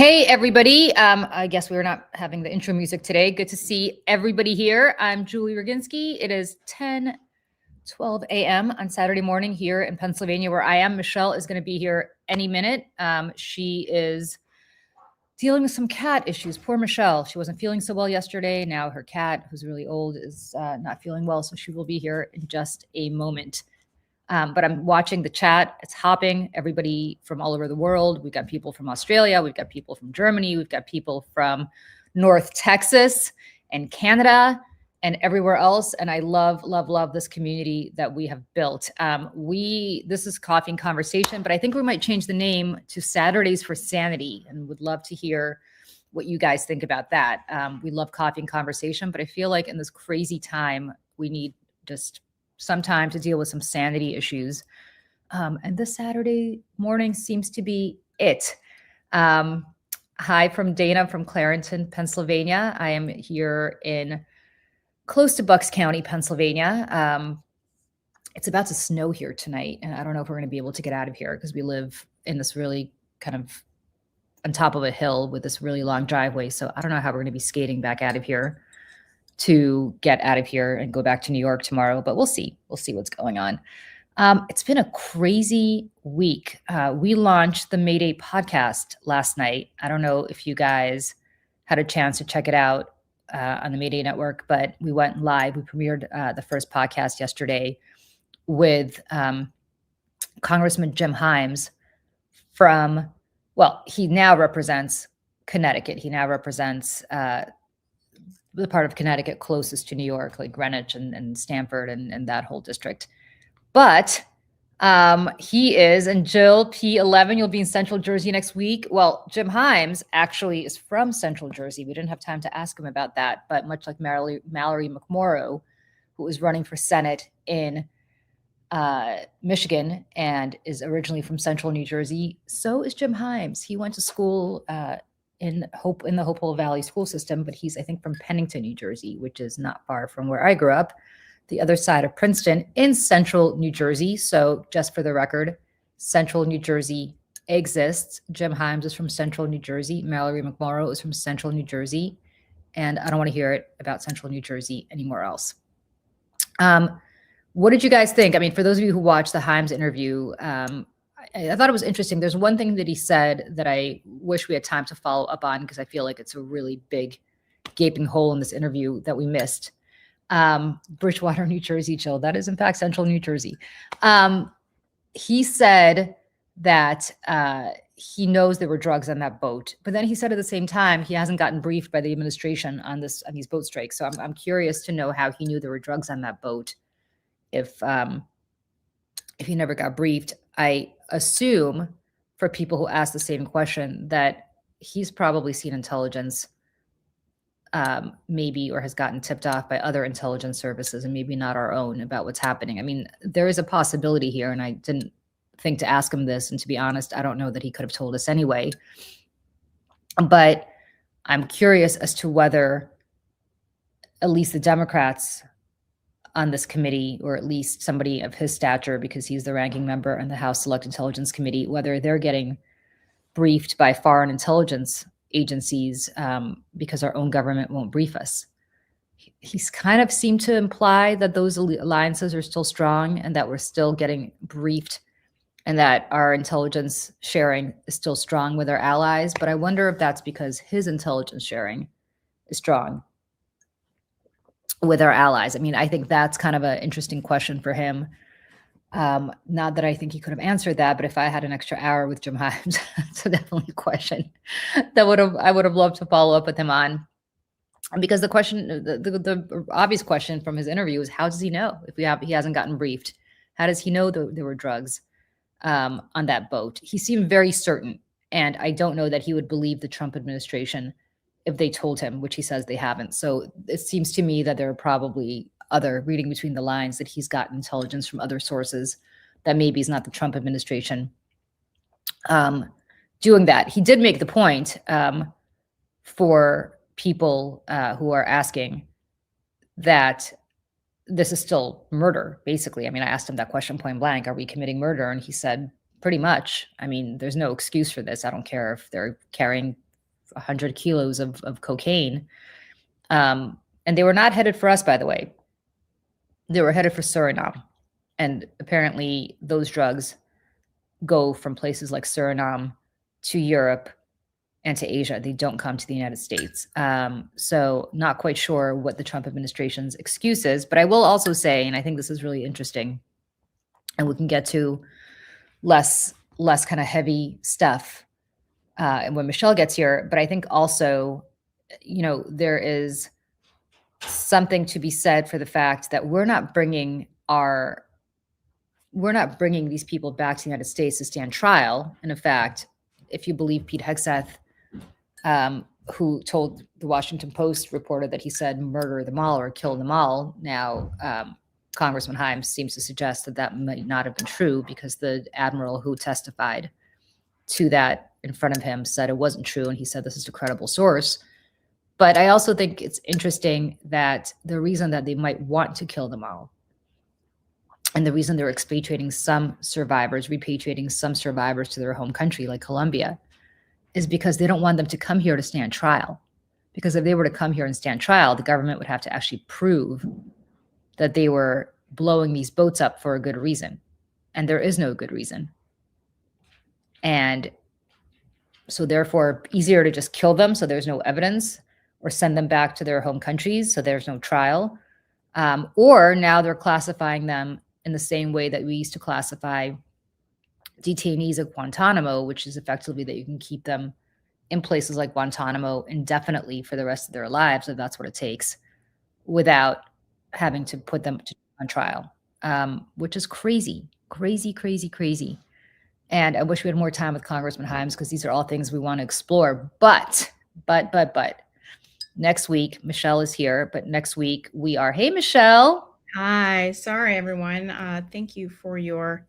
Hey, everybody. I guess we're not having the intro music today. Good to see everybody here. I'm Julie Roginski. It is 10:12 a.m. on Saturday morning here in Pennsylvania, where I am. Michelle is going to be here any minute. She is dealing with some cat issues. Poor Michelle. She wasn't feeling so well yesterday. Now her cat, who's really old, is not feeling well, so she will be here in just a moment. But I'm watching the chat. It's hopping. Everybody from all over the world. We've got people from Australia. We've got people from Germany. We've got people from North Texas and Canada and everywhere else. And I love, love, love this community that we have built. This is Coffee and Conversation, but I think we might change the name to Saturdays for Sanity, and would love to hear what you guys think about that. We love Coffee and Conversation, but I feel like in this crazy time, we need just some time to deal with some sanity issues. And this Saturday morning seems to be it. Hi from Dana from Clarington, Pennsylvania. I am here in close to Bucks County, Pennsylvania. It's about to snow here tonight, and I don't know if we're going to be able to get out of here because we live in this really kind of on top of a hill with this really long driveway. So I don't know how we're going to be skating back out of here to get out of here and go back to New York tomorrow, but we'll see. We'll see what's going on. It's been a crazy week. We launched the Mayday podcast last night. I don't know if you guys had a chance to check it out on the Mayday Network, but we went live. We premiered the first podcast yesterday with Congressman Jim Himes he now represents Connecticut. He now represents the part of Connecticut closest to New York, like Greenwich and Stamford and that whole district. But he is, and Jill P11, you'll be in Central Jersey next week. Well, Jim Himes actually is from Central Jersey. We didn't have time to ask him about that, but much like Mallory McMorrow, who was running for Senate in Michigan and is originally from Central New Jersey, so is Jim Himes. He went to school in the Hopewell Valley school system, but he's, I think, from Pennington, New Jersey, which is not far from where I grew up, the other side of Princeton in Central New Jersey. So just for the record, Central New Jersey exists. Jim Himes is from Central New Jersey. Mallory McMorrow is from Central New Jersey. And I don't want to hear it about Central New Jersey anywhere else. What did you guys think? I mean, for those of you who watched the Himes interview, I thought it was interesting. There's one thing that he said that I wish we had time to follow up on because I feel like it's a really big gaping hole in this interview that we missed. Bridgewater, New Jersey, Jill. That is, in fact, Central New Jersey. He said that he knows there were drugs on that boat, but then he said at the same time he hasn't gotten briefed by the administration on these boat strikes. So I'm curious to know how he knew there were drugs on that boat if he never got briefed. I assume for people who ask the same question that he's probably seen intelligence maybe, or has gotten tipped off by other intelligence services and maybe not our own about what's happening. I mean, there is a possibility here, and I didn't think to ask him this. And to be honest, I don't know that he could have told us anyway. But I'm curious as to whether at least the Democrats on this committee, or at least somebody of his stature, because he's the ranking member on the House Select Intelligence Committee, whether they're getting briefed by foreign intelligence agencies because our own government won't brief us. He's kind of seemed to imply that those alliances are still strong and that we're still getting briefed and that our intelligence sharing is still strong with our allies. But I wonder if that's because his intelligence sharing is strong with our allies. I mean, I think that's kind of an interesting question for him. Not that I think he could have answered that, but if I had an extra hour with Jim Himes, it's definitely a question that I would have loved to follow up with him on. Because the question, the obvious question from his interview is, how does he know if he hasn't gotten briefed? How does he know there were drugs on that boat? He seemed very certain, and I don't know that he would believe the Trump administration if they told him, which he says they haven't. So it seems to me that there are probably other, reading between the lines, that he's gotten intelligence from other sources that maybe is not the Trump administration doing that. He did make the point for people who are asking that this is still murder, basically. I mean, I asked him that question point blank, are we committing murder? And he said, pretty much. I mean, there's no excuse for this. I don't care if they're carrying 100 kilos of cocaine. And they were not headed for us, by the way. They were headed for Suriname. And apparently those drugs go from places like Suriname to Europe and to Asia. They don't come to the United States. So not quite sure what the Trump administration's excuse is, but I will also say, and I think this is really interesting, and we can get to less kind of heavy stuff when Michelle gets here, but I think also, there is something to be said for the fact that we're not bringing these people back to the United States to stand trial. And in fact, if you believe Pete Hegseth, who told the Washington Post reporter that he said murder them all or kill them all, now Congressman Himes seems to suggest that might not have been true, because the admiral who testified to that in front of him said it wasn't true, and he said this is a credible source. But I also think it's interesting that the reason that they might want to kill them all, and the reason they're repatriating some survivors to their home country, like Colombia, is because they don't want them to come here to stand trial. Because if they were to come here and stand trial, the government would have to actually prove that they were blowing these boats up for a good reason. And there is no good reason. And so therefore, easier to just kill them so there's no evidence, or send them back to their home countries so there's no trial. Or now they're classifying them in the same way that we used to classify detainees at Guantanamo, which is effectively that you can keep them in places like Guantanamo indefinitely for the rest of their lives, if that's what it takes, without having to put them on trial, which is crazy. And I wish we had more time with Congressman Himes, because these are all things we want to explore. But next week, Michelle is here. But next week we are, hey, Michelle. Hi, sorry, everyone. Thank you for your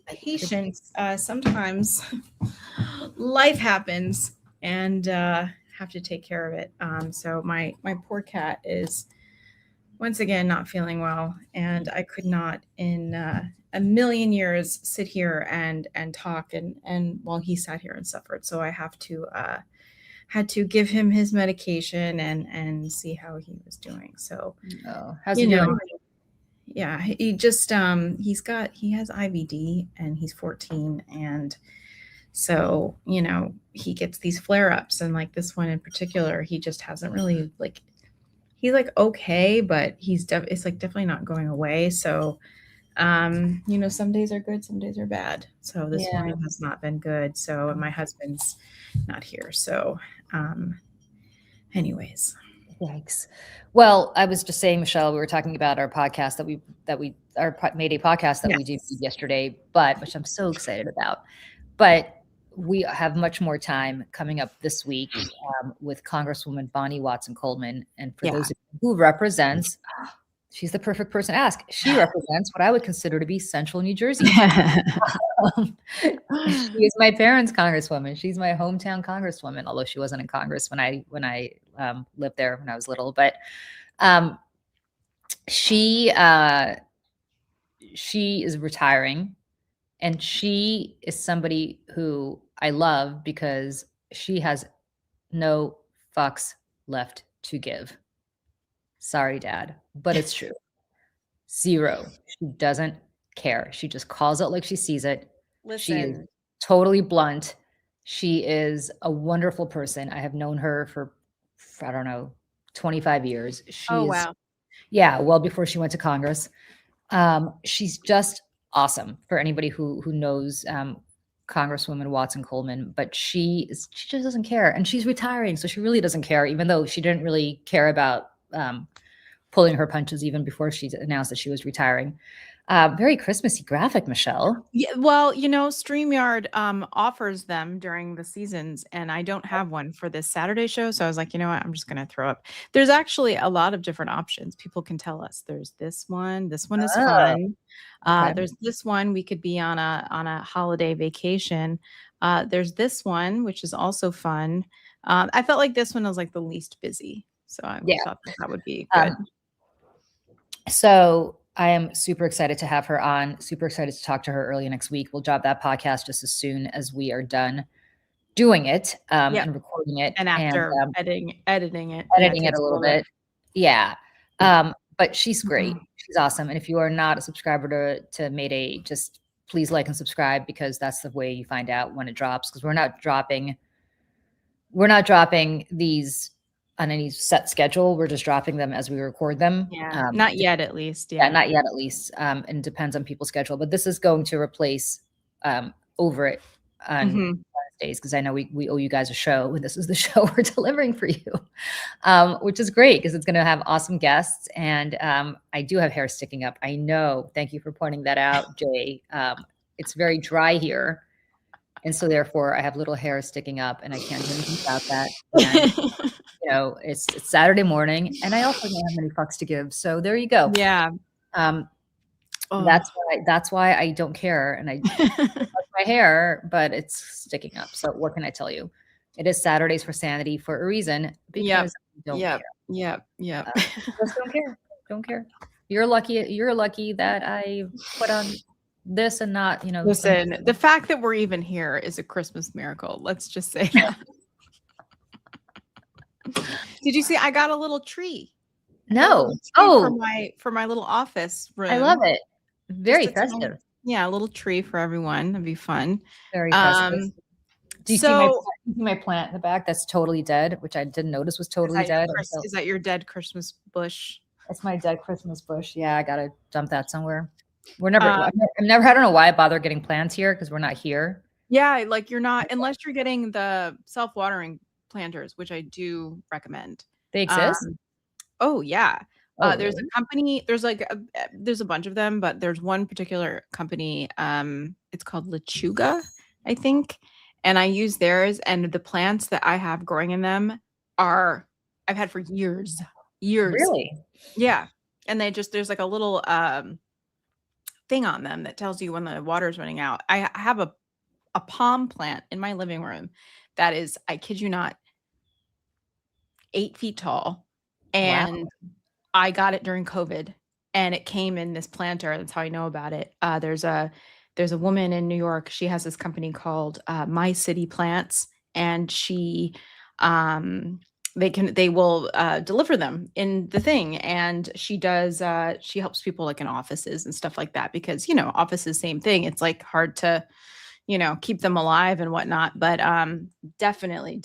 patience. Sometimes life happens and have to take care of it. So my poor cat is once again not feeling well, and I could not in a million years sit here and talk and while he sat here and suffered. So I had to give him his medication and see how he was doing. So how's he doing? Yeah, he just he has IBD, and he's 14, and so he gets these flare-ups, and like this one in particular, he just hasn't really he's okay, but it's definitely not going away. So some days are good, some days are bad. So this morning has not been good. So, and my husband's not here. So anyways. Yikes. Well, I was just saying, Michelle, we were talking about our podcast that we Mayday podcast that we did yesterday, which I'm so excited about. But we have much more time coming up this week with Congresswoman Bonnie Watson Coleman. And for those of you who represents, she's the perfect person to ask. She represents what I would consider to be central New Jersey. She is my parents' congresswoman. She's my hometown congresswoman, although she wasn't in Congress when I lived there when I was little. But she is retiring, and she is somebody who I love because she has no fucks left to give. Sorry, Dad, but it's true. Zero. She doesn't care. She just calls it like she sees it. Listen. She is totally blunt. She is a wonderful person. I have known her for, I don't know, 25 years. Wow. Yeah, well before she went to Congress. She's just awesome for anybody who knows Congresswoman Watson Coleman, but she just doesn't care. And she's retiring, so she really doesn't care, even though she didn't really care about pulling her punches even before she announced that she was retiring. Very Christmassy graphic, Michelle. Yeah, well, StreamYard offers them during the seasons, and I don't have one for this Saturday show. So I was like, you know what? I'm just going to throw up. There's actually a lot of different options. People can tell us there's this one. This one is fun. Okay. There's this one. We could be on a holiday vacation. There's this one, which is also fun. I felt like this one was like the least busy. So I thought that would be good. So I am super excited to have her on, super excited to talk to her early next week. We'll drop that podcast just as soon as we are done doing it Yep. and recording it And and after editing it, yeah, it editing it takes a a little little bit. bit. Yeah. But she's great. Mhm. She's awesome. And if you are not a subscriber to Mayday, just please like and subscribe because that's the way you find out when it drops. Because we're not dropping these on any set schedule. We're just dropping them as we record them. Yeah, not yet at least, Yeah, yeah. not yet at least. And it depends on people's schedule. But this is going to replace over it on Mhm. Wednesdays because I know we owe you guys a show, and this is the show we're delivering for you, which is great because it's going to have awesome guests. And I do have hair sticking up. I know. Thank you for pointing that out, Jay. It's very dry here. And so therefore I have little hair sticking up and I can't do anything about that. And it's Saturday morning and I also don't have many fucks to give. So there you go. Yeah. Um, Oh. that's why I don't care. And I like my hair, but it's sticking up. So what can I tell you? It is Saturdays for Sanity for a reason Yep. because I don't Yep. care. Yep. Yep. Just don't care. Don't care. You're lucky that I put on this and not, some Listen, the fact that we're even here is a Christmas miracle. Let's just say that. Did you see I got a little tree? I got a No. little tree Oh, for my little office room. I love it. Very Just a tiny- festive. yeah, a little tree for everyone. That'd be fun. Very festive. Do you see So my plant in the back? That's totally dead, which I didn't notice was totally dead. is that your dead Christmas bush? It's my dead Christmas bush. Yeah, I gotta dump that somewhere. I've never, I don't know why I bother getting plants here because we're not here. Yeah, like you're not, unless you're getting the self-watering planters, which I do recommend. They exist? Oh yeah. Oh, There's really? a company, there's a bunch of them, but there's one particular company, it's called Lechuga, I think. And I use theirs, and the plants that I have growing in them I've had for years. Years. Really? Yeah. And there's like a little thing on them that tells you when the water's running out. I have a palm plant in my living room that is, I kid you not, 8 feet tall. Wow. And I got it during COVID and it came in this planter. That's how I know about it. There's a woman in New York. She has this company called My City Plants, and they will deliver them in the thing. And she helps people like in offices and stuff like that because offices, same thing. It's like hard to keep them alive and whatnot. But definitely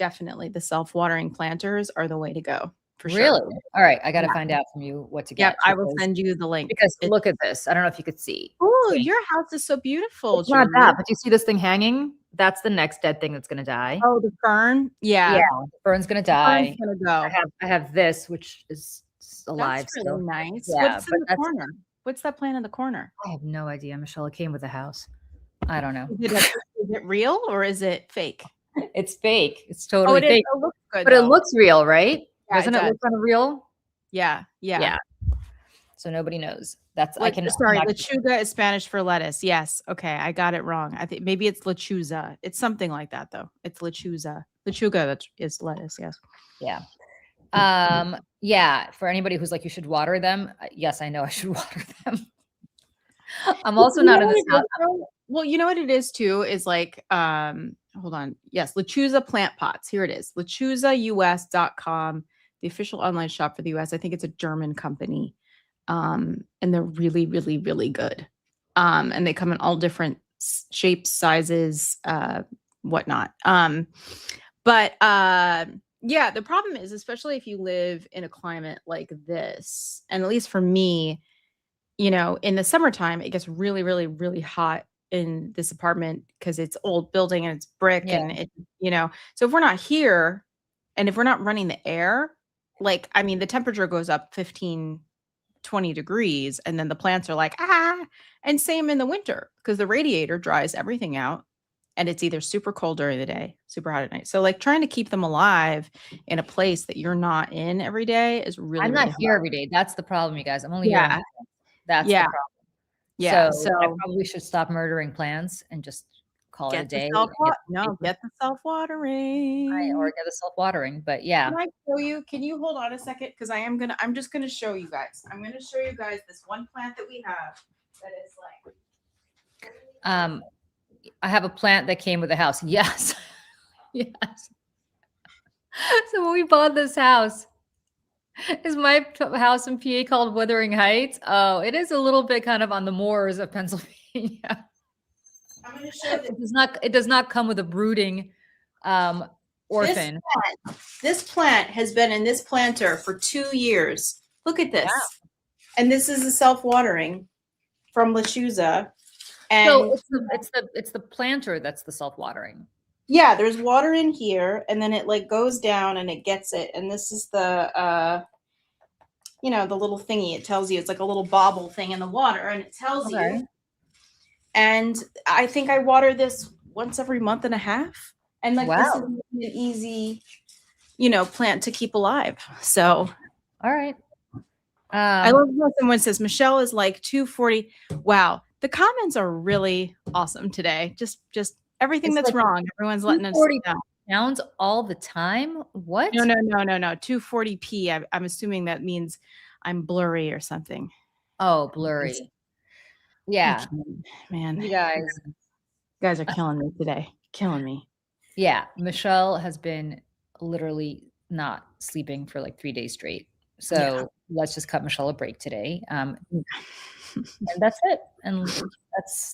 the self-watering planters are the way to go. For sure. Really? All right. I got to find out from you what to Yep, get. I will send you the link. Because look at this. I don't know if you could see. Oh, See? your house is so beautiful, It's not Julie. that, but you see this thing hanging? That's the next dead thing that's going to die. Oh, the fern? Yeah. Yeah, the fern's going to die. Fern's gonna go. I have this, which is alive That's really still. nice. Yeah, What's in the corner? What's that plant in the corner? I have no idea, Michelle. It came with the house. I don't know. Is it real or is it fake? It's fake. It's totally fake. It looks good, but though. it looks real, right? Yeah, Doesn't it look kind of real? Yeah. So nobody knows. Sorry, lechuga is Spanish for lettuce. Yes. Okay, I got it wrong. I think maybe it's lechuza. It's something like that, though. It's lechuza. Lechuga, that is lettuce. Yes. Yeah. Yeah. For anybody who's like, you should water them. Yes, I know I should water them. I'm also not in this house. Well, you know what it is too is like, hold on. Yes, Lechuza plant pots. Here it is. LechuzaUS.com, the official online shop for the US. I think it's a German company. And they're really, really, really good. And they come in all different shapes, sizes, whatnot. But yeah, the problem is, especially if you live in a climate like this, and at least for me, in the summertime, it gets really, really, really hot in this apartment because it's old building and it's brick and it, so if we're not here and if we're not running the air, the temperature goes up 15, 20 degrees and then the plants are like, and same in the winter because the radiator dries everything out and it's either super cold during the day, super hot at night. So trying to keep them alive in a place that you're not in every day is really, I'm not really here hard. every day. That's the problem, you guys. I'm only here. That's the problem. Yeah. So I probably should stop murdering plants and just call it a day. Get the self-watering. Or get the self-watering. But yeah. Can I show you? Can you hold on a second? Because I'm just gonna show you guys. I'm gonna show you guys this one plant that we have that is I have a plant that came with the house. Yes. Yes. So when we bought this house, is my house in PA called Wuthering Heights? Oh, it is a little bit kind of on the moors of Pennsylvania. I'm going to show this. It does not come with a brooding orphan. This plant has been in this planter for 2 years. Look at this. Wow. And this is a self-watering from LaShuza. And So it's the planter that's the self-watering. yeah, there's water in here, and then it like goes down and it gets it. And this is the the little thingy. It tells you, it's like a little bobble thing in the water, and it tells you. And I think I water this once every month and a half. And like this is an easy, plant to keep alive. So all right. I love when someone says Michelle is like 240. Wow. The comments are really awesome today. Just everything that's like wrong. Everyone's letting us know. Pounds all the time. What? No. 240p. I'm assuming that means I'm blurry or something. Oh, blurry. Yeah. Man. You guys are killing me today. Killing me. Yeah. Michelle has been literally not sleeping for like 3 days straight. So let's just cut Michelle a break today. And that's it. And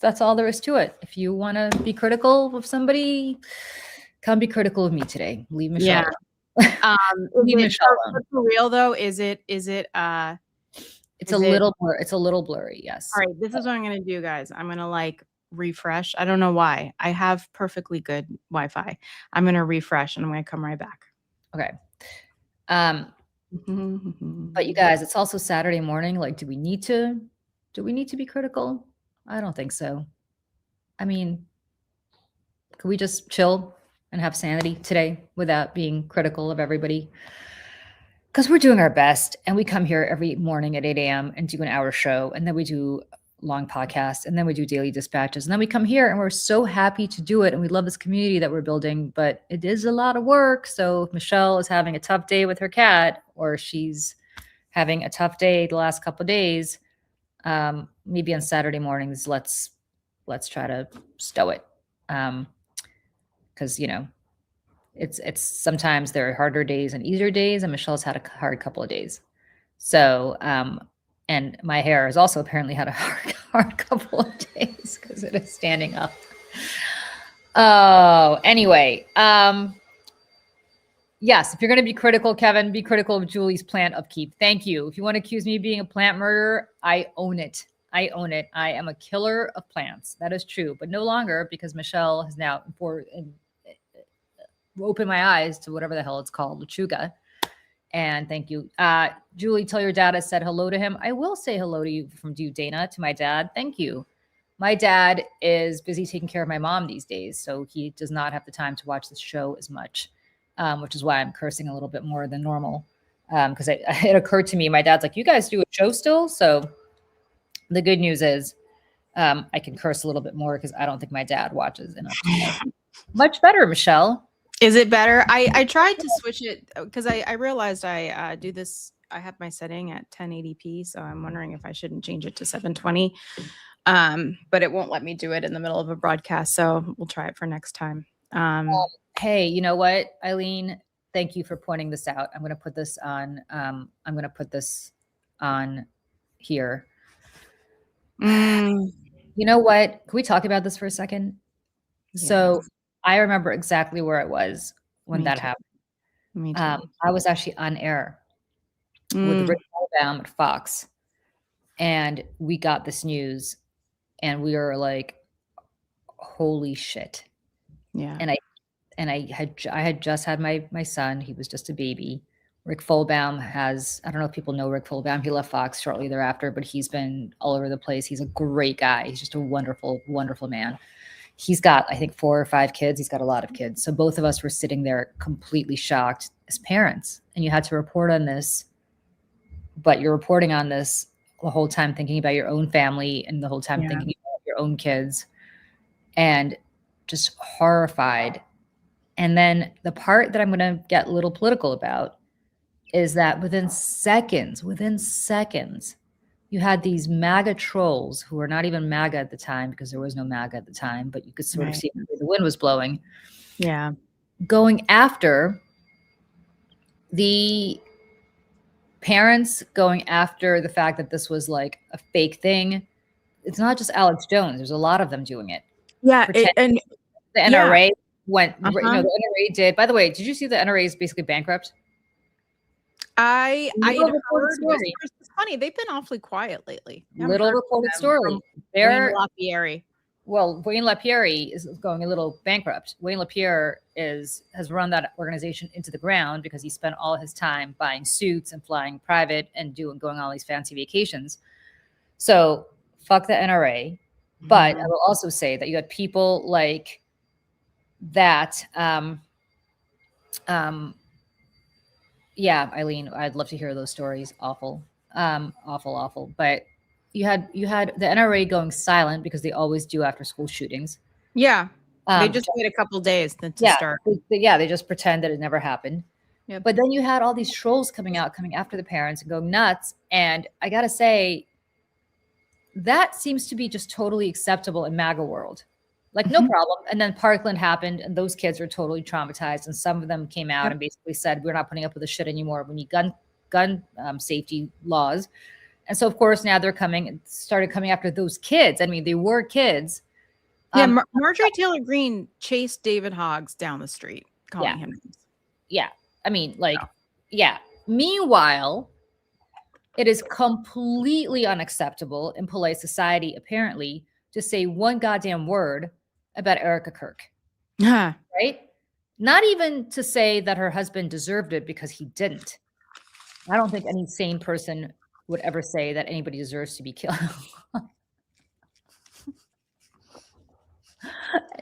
that's all there is to it. If you want to be critical of somebody, come be critical of me today. Leave Michelle. Yeah. Leave Michelle for real though? Is it it's a little blurry, yes. All right, this is what I'm gonna do, guys. I'm gonna like refresh. I don't know why. I have perfectly good Wi-Fi. I'm gonna refresh and I'm gonna come right back. Okay. But you guys, it's also Saturday morning. Like, do we need to be critical? I don't think so. I mean, could we just chill and have sanity today without being critical of everybody? Because we're doing our best, and we come here every morning at 8 a.m. and do an hour show, and then we do long podcasts, and then we do daily dispatches, and then we come here, and we're so happy to do it, and we love this community that we're building, but it is a lot of work. So if Michelle is having a tough day with her cat, or she's having a tough day the last couple of days, maybe on Saturday mornings, let's try to stow it, because it's sometimes there are harder days and easier days, and Michelle's had a hard couple of days. So, and my hair has also apparently had a hard couple of days because it is standing up. Oh, anyway, yes, if you're going to be critical, Kevin, be critical of Julie's plant upkeep. Thank you. If you want to accuse me of being a plant murderer, I own it. I am a killer of plants. That is true, but no longer, because Michelle has now opened my eyes to whatever the hell it's called, Lechuga. And thank you. Julie, tell your dad I said hello to him. I will say hello to you from you, Dana, to my dad. Thank you. My dad is busy taking care of my mom these days, so he does not have the time to watch the show as much, which is why I'm cursing a little bit more than normal. Because it occurred to me, my dad's like, you guys do a show still? So the good news is I can curse a little bit more because I don't think my dad watches enough. Much better, Michelle. Is it better? I tried to switch it because I realized I do this. I have my setting at 1080p, so I'm wondering if I shouldn't change it to 720. But it won't let me do it in the middle of a broadcast, so we'll try it for next time. Hey, you know what, Eileen? Thank you for pointing this out. I'm going to put this on. I'm going to put this on here. You know what? Can we talk about this for a second? Yeah. So I remember exactly where I was when that happened. Me too. I was actually on air with Rick Alabama at Fox, and we got this news, and we were like, "Holy shit!" Yeah. And I had just had my son. He was just a baby. Rick Folbaum I don't know if people know Rick Folbaum. He left Fox shortly thereafter, but he's been all over the place. He's a great guy. He's just a wonderful, wonderful man. He's got, I think, 4 or 5 kids. He's got a lot of kids. So both of us were sitting there completely shocked as parents. And you had to report on this, but you're reporting on this the whole time thinking about your own family and the whole time thinking about your own kids and just horrified. And then the part that I'm going to get a little political about is that within seconds, you had these MAGA trolls who were not even MAGA at the time because there was no MAGA at the time, but you could sort of see where the wind was blowing. Yeah. going after the parents, going after the fact that this was like a fake thing. It's not just Alex Jones. There's a lot of them doing it. Yeah, Pretend and the yeah, NRA went, uh-huh. the NRA did. By the way, did you see the NRA is basically bankrupt? I had Little reported heard this. story. It's funny. They've been awfully quiet lately. I haven't Little heard reported from them from story. Wayne They're LaPierre. well, Wayne LaPierre is going a little bankrupt. Wayne LaPierre has run that organization into the ground because he spent all his time buying suits and flying private and going on all these fancy vacations. So fuck the NRA. But I Mhm. will also say that you had people like that. Um, yeah, Eileen, I'd love to hear those stories. Awful, awful, awful. But you had the NRA going silent because they always do after school shootings. Yeah, they Um, just wait a couple days to yeah, start. yeah, they just pretend that it never happened. Yep. But then you had all these trolls coming after the parents and going nuts. And I gotta say, that seems to be just totally acceptable in MAGA world. Like, no Mhm. problem. And then Parkland happened, and those kids are totally traumatized. And some of them came out Yep. and basically said, "We're not putting up with this shit anymore. We need gun safety laws." And so, of course, now they're started coming after those kids. I mean, they were kids. Yeah, Um, Marjorie Taylor Greene chased David Hoggs down the street, yeah, calling him names. yeah. I mean, like, yeah. Meanwhile, it is completely unacceptable in polite society, apparently, to say one goddamn word about Erica Kirk, Yeah. right? Not even to say that her husband deserved it because he didn't. I don't think any sane person would ever say that anybody deserves to be killed.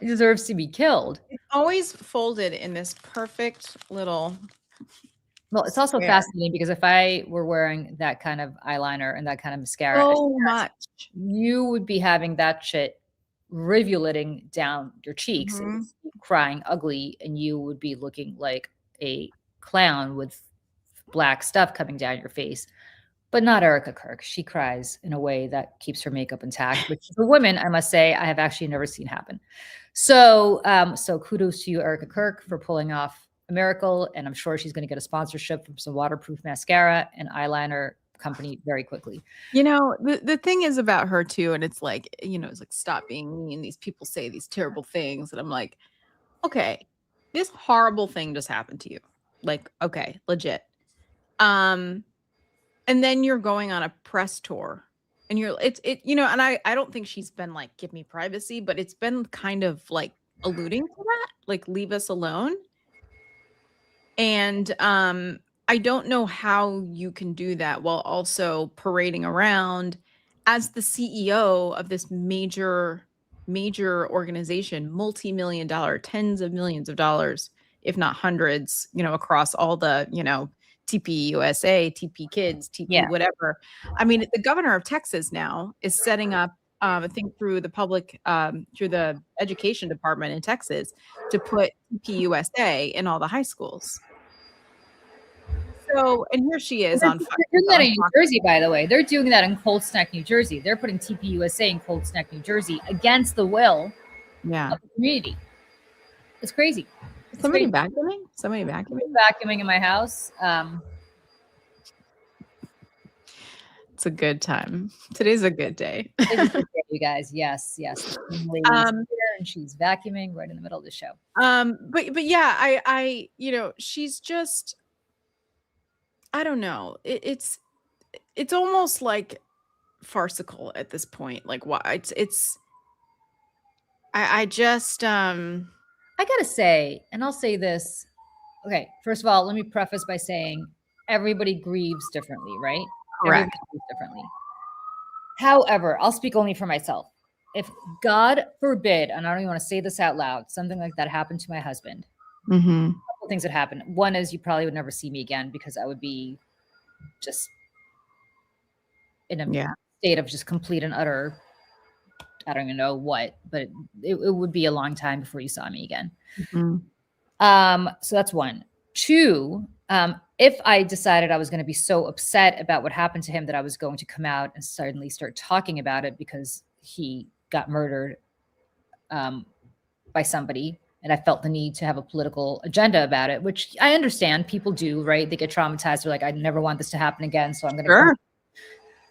Deserves to be killed. It's always folded in this perfect little Well, it's also square. fascinating because if I were wearing that kind of eyeliner and that kind of mascara, So much. you would be having that shit rivulating down your cheeks and Mhm. crying ugly, and you would be looking like a clown with black stuff coming down your face. But not Erica Kirk. She cries in a way that keeps her makeup intact, which for women, I must say, I have actually never seen happen. So kudos to you, Erica Kirk, for pulling off a miracle, and I'm sure she's going to get a sponsorship from some waterproof mascara and eyeliner company very quickly. You know, the thing is about her too, and it's like, it's like stop being mean. These people say these terrible things, and I'm like, okay, this horrible thing just happened to you. Like, okay, legit. Um, and then you're going on a press tour, and and I don't think she's been like, give me privacy, but it's been kind of like alluding to that, like leave us alone. And I don't know how you can do that while also parading around as the CEO of this major organization, multi-million dollar, tens of millions of dollars, if not hundreds, across all the, TP USA, TP Kids, TP Yeah. whatever. I mean, the governor of Texas now is setting up, I think through through the education department in Texas, to put TP USA in all the high schools. So, and here she is on They're doing that on in New Fox. Jersey, by the way. They're doing that in Cold Snack, New Jersey. They're putting TPUSA in Cold Snack, New Jersey against the will Yeah. of the community. It's crazy. It's Somebody crazy. vacuuming? Somebody vacuuming? Vacuuming in my house. It's a good time. Today's a good day. It's a good day, you guys. Yes, yes. The lady's Um, here and she's vacuuming right in the middle of the show. but yeah, she's just, I don't know. It's almost like farcical at this point. Like, why I just I gotta say, and I'll say this. Okay, first of all, let me preface by saying everybody grieves differently, right? Everybody correct. grieves differently. However, I'll speak only for myself. If God forbid, and I don't even want to say this out loud, something like that happened to my husband, Mm-hmm. a couple things would happen. One is you probably would never see me again because I would be just in a Yeah. state of just complete and utter, I don't even know what, but it would be a long time before you saw me again. Mm-hmm. So that's one. Two, if I decided I was going to be so upset about what happened to him that I was going to come out and suddenly start talking about it because he got murdered by somebody, and I felt the need to have a political agenda about it, which I understand people do, right? They get traumatized. They're like, I never want this to happen again, so I'm going to come, Sure.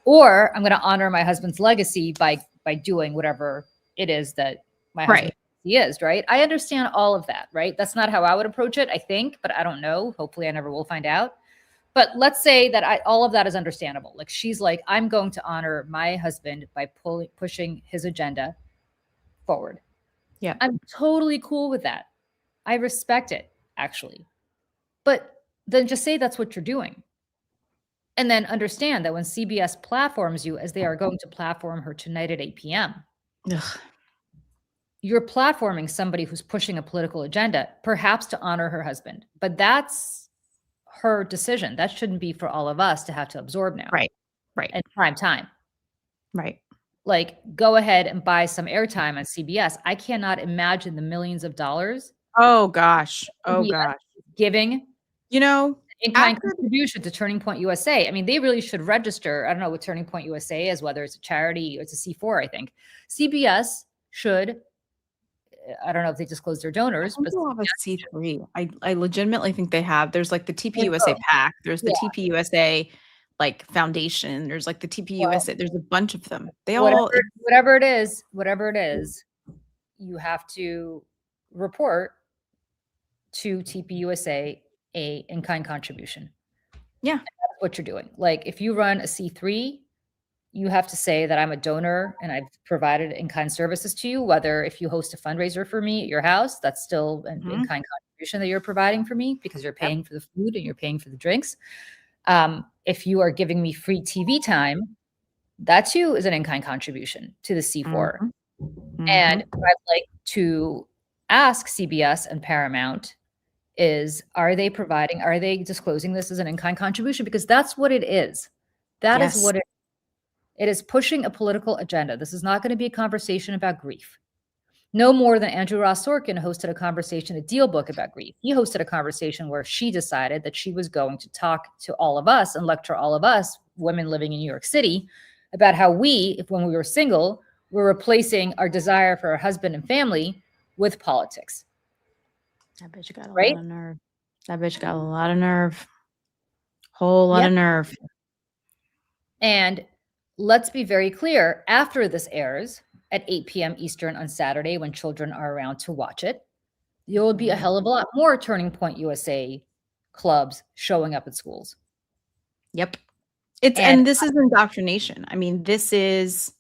or I'm going to honor my husband's legacy by doing whatever it is that my husband Right. he is, right? I understand all of that, right? That's not how I would approach it, I think, but I don't know. Hopefully I never will find out. But let's say that all of that is understandable. Like she's like, I'm going to honor my husband by pushing his agenda forward. Yeah. I'm totally cool with that. I respect it, actually. But then just say that's what you're doing. And then understand that when CBS platforms you, as they are going to platform her tonight at 8 p.m., Ugh. you're platforming somebody who's pushing a political agenda, perhaps to honor her husband. But that's her decision. That shouldn't be for all of us to have to absorb now. Right. Right. At prime time. Right. Like, go ahead and buy some airtime on CBS. I cannot imagine the millions of dollars Oh gosh. Oh CBS gosh. giving You know, in-kind after contribution to Turning Point USA. I mean, they really should register. I don't know what Turning Point USA is, whether it's a charity or it's a C4, I think. CBS should, I don't know if they disclose their I donors, think but they'll have a C3. I legitimately think they have. There's like the they TPUSA both. PAC. There's the Yeah. TPUSA like foundation. There's like the Well, TPUSA. There's a bunch of them. They whatever, all whatever it is, you have to report to TPUSA a in-kind contribution. yeah. That's what you're doing. Like if you run a C3, you have to say that I'm a donor and I've provided in-kind services to you. Whether if you host a fundraiser for me at your house, that's still an Mhm. in-kind contribution that you're providing for me because you're Yep. paying for the food and you're paying for the drinks. If you are giving me free TV time, that too is an in-kind contribution to the C4. Mhm. And Mhm. what I'd like to ask CBS and Paramount is, are they disclosing this as an in-kind contribution? Because that's what it is. That is Yes. what it is, pushing a political agenda. This is not going to be a conversation about grief. No more than Andrew Ross Sorkin hosted a conversation at Deal Book about grief. He hosted a conversation where she decided that she was going to talk to all of us and lecture all of us, women living in New York City, about how we, if when we were single, were replacing our desire for our husband and family with politics. That bitch got a Right? lot of nerve. That bitch got a lot of nerve. Whole lot Yep. of nerve. And let's be very clear, after this airs at 8 p.m. Eastern on Saturday, when children are around to watch it, there will be a hell of a lot more Turning Point USA clubs showing up at schools. Yep. And And this is indoctrination. I mean, this is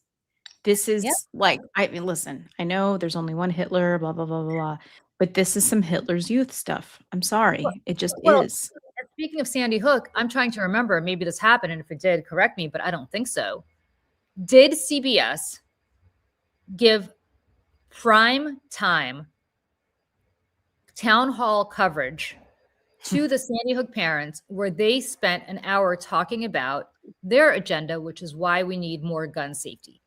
yeah, like, I mean, listen, I know there's only one Hitler, blah, blah, blah, blah, blah, but this is some Hitler's Youth stuff. I'm sorry. It just well, is. speaking of Sandy Hook, I'm trying to remember, maybe this happened, and if it did, correct me, but I don't think so. Did CBS give prime time town hall coverage to the Sandy Hook parents where they spent an hour talking about their agenda, which is why we need more gun safety?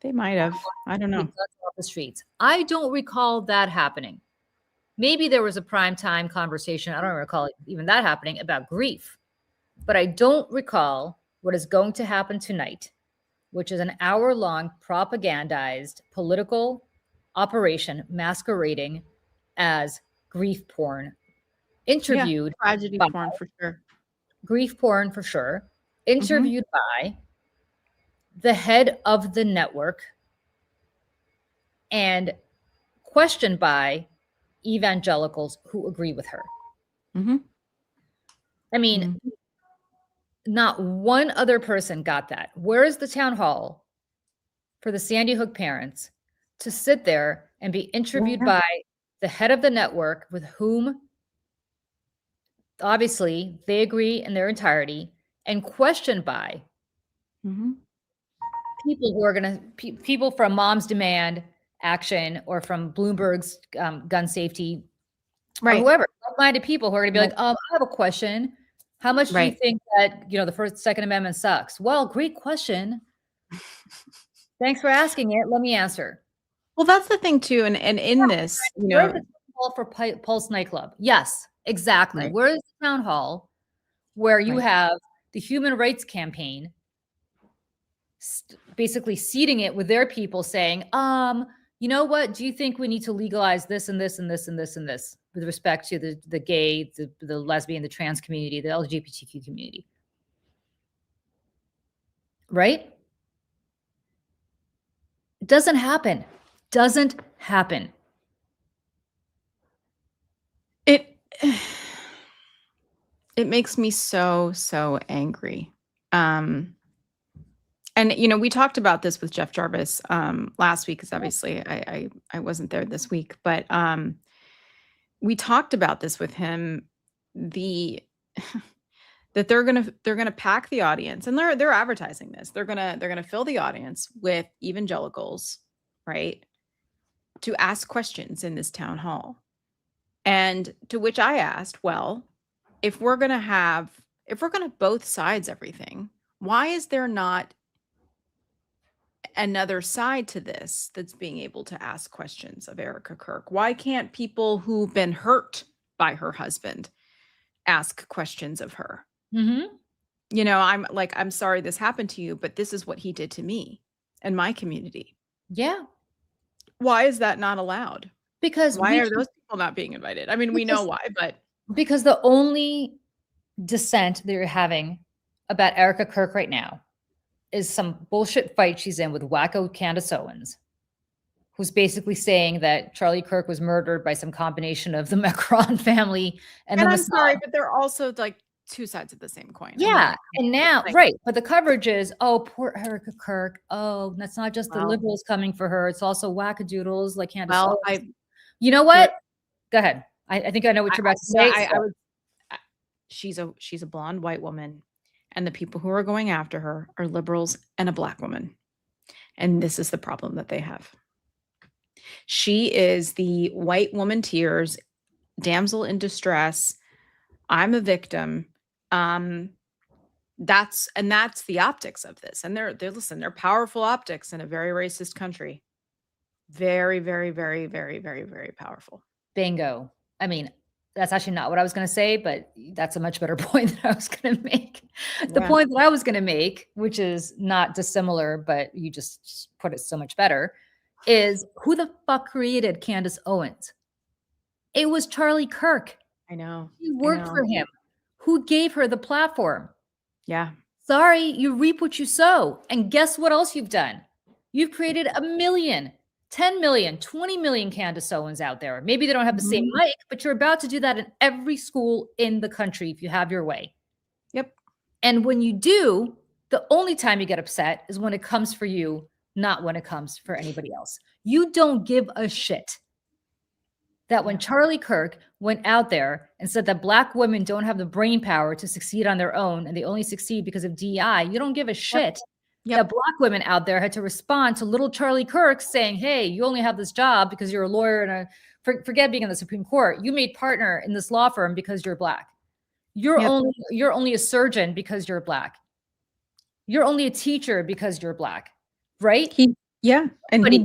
They might have. I don't Get know. guns off the streets. I don't recall that happening. Maybe there was a prime time conversation. I don't recall even that happening about grief, but I don't recall what is going to happen tonight, which is an hour-long propagandized political operation masquerading as grief porn, Yeah. interviewed Tragedy by porn for sure. grief porn for sure, Mhm. interviewed by the head of the network and questioned by evangelicals who agree with her. Mhm. I mean, Mhm. not one other person got that. Where is the town hall for the Sandy Hook parents to sit there and be interviewed Yeah. by the head of the network with whom obviously they agree in their entirety and questioned by Mhm. people who are going to people from Moms Demand Action or from Bloomberg's gun safety or Right. whoever, like-minded people who are going to be Right. like, I have a question. How much do you Right. think that, the First, Second Amendment sucks? Well, great question. Thanks for asking it. Let me answer. Well, that's the thing too, and in this, Where's the town hall for Pulse nightclub? Yes, exactly. right, Where is the town hall where you right. have the Human Rights Campaign basically seeding it with their people saying, you know what? Do you think we need to legalize this and this and this and this and this with respect to the gay, the lesbian, the trans community, the LGBTQ community? Right? It doesn't happen. Doesn't happen. It it makes me so angry. And we talked about this with Jeff Jarvis last week, because obviously I wasn't there this week, but we talked about this with him, the that they're gonna pack the audience, and they're advertising this. They're gonna fill the audience with evangelicals, right? To ask questions in this town hall. And to which I asked, well, if we're gonna both sides everything, why is there not another side to this that's being able to ask questions of Erica Kirk? Why can't people who've been hurt by her husband ask questions of her? Mm-hmm. I'm like, I'm sorry this happened to you, but this is what he did to me and my community. Yeah. Why is that not allowed? Because Why are those people not being invited? I mean, we know why, but because the only dissent that you're having about Erica Kirk right now is some bullshit fight she's in with wacko Candace Owens, who's basically saying that Charlie Kirk was murdered by some combination of the Macron family and the I'm Mossad. sorry, but they're also like two sides of the same coin. I Yeah. mean, And now, like, right. But the coverage is, oh, poor Erica Kirk. Oh, that's not just the Well- liberals coming for her. It's also wackadoodles like Candace well, Owens. You know what? Go ahead. I think I know what you're about to say. she's a blonde white woman, and the people who are going after her are liberals and a black woman. And this is the problem that they have. She is the white woman tears, damsel in distress. I'm a victim. That's the optics of this. And they're powerful optics in a very racist country. Very, very, very, very, very, very powerful. Bingo. I mean, that's actually not what I was going to say, but that's a much better point that I was going to make. The point that I was going to make, which is not dissimilar, but you just put it so much better, is who the fuck created Candace Owens? It was Charlie Kirk. I know. She worked for him. Who gave her the platform? Yeah. Sorry, you reap what you sow. And guess what else you've done? You've created 1 million, 10 million, 20 million Candace Owens out there. Maybe they don't have the same mic, but you're about to do that in every school in the country if you have your way. Yep. And when you do, the only time you get upset is when it comes for you, not when it comes for anybody else. You don't give a shit that when Charlie Kirk went out there and said that Black women don't have the brain power to succeed on their own and they only succeed because of DEI, you don't give a shit that Black women out there had to respond to little Charlie Kirk saying, hey, you only have this job because you're a lawyer and forget being in the Supreme Court. You made partner in this law firm because you're Black. You're only a surgeon because you're Black. You're only a teacher because you're Black, right? And he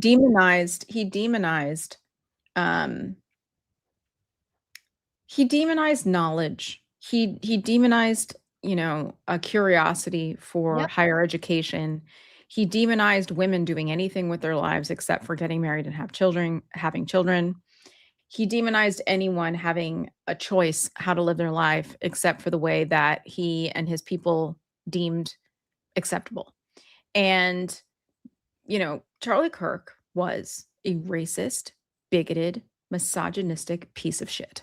demonized knowledge. He demonized, a curiosity for higher education. He demonized women doing anything with their lives except for getting married and having children. He demonized anyone having a choice how to live their life except for the way that he and his people deemed acceptable. And, Charlie Kirk was a racist, bigoted, misogynistic piece of shit.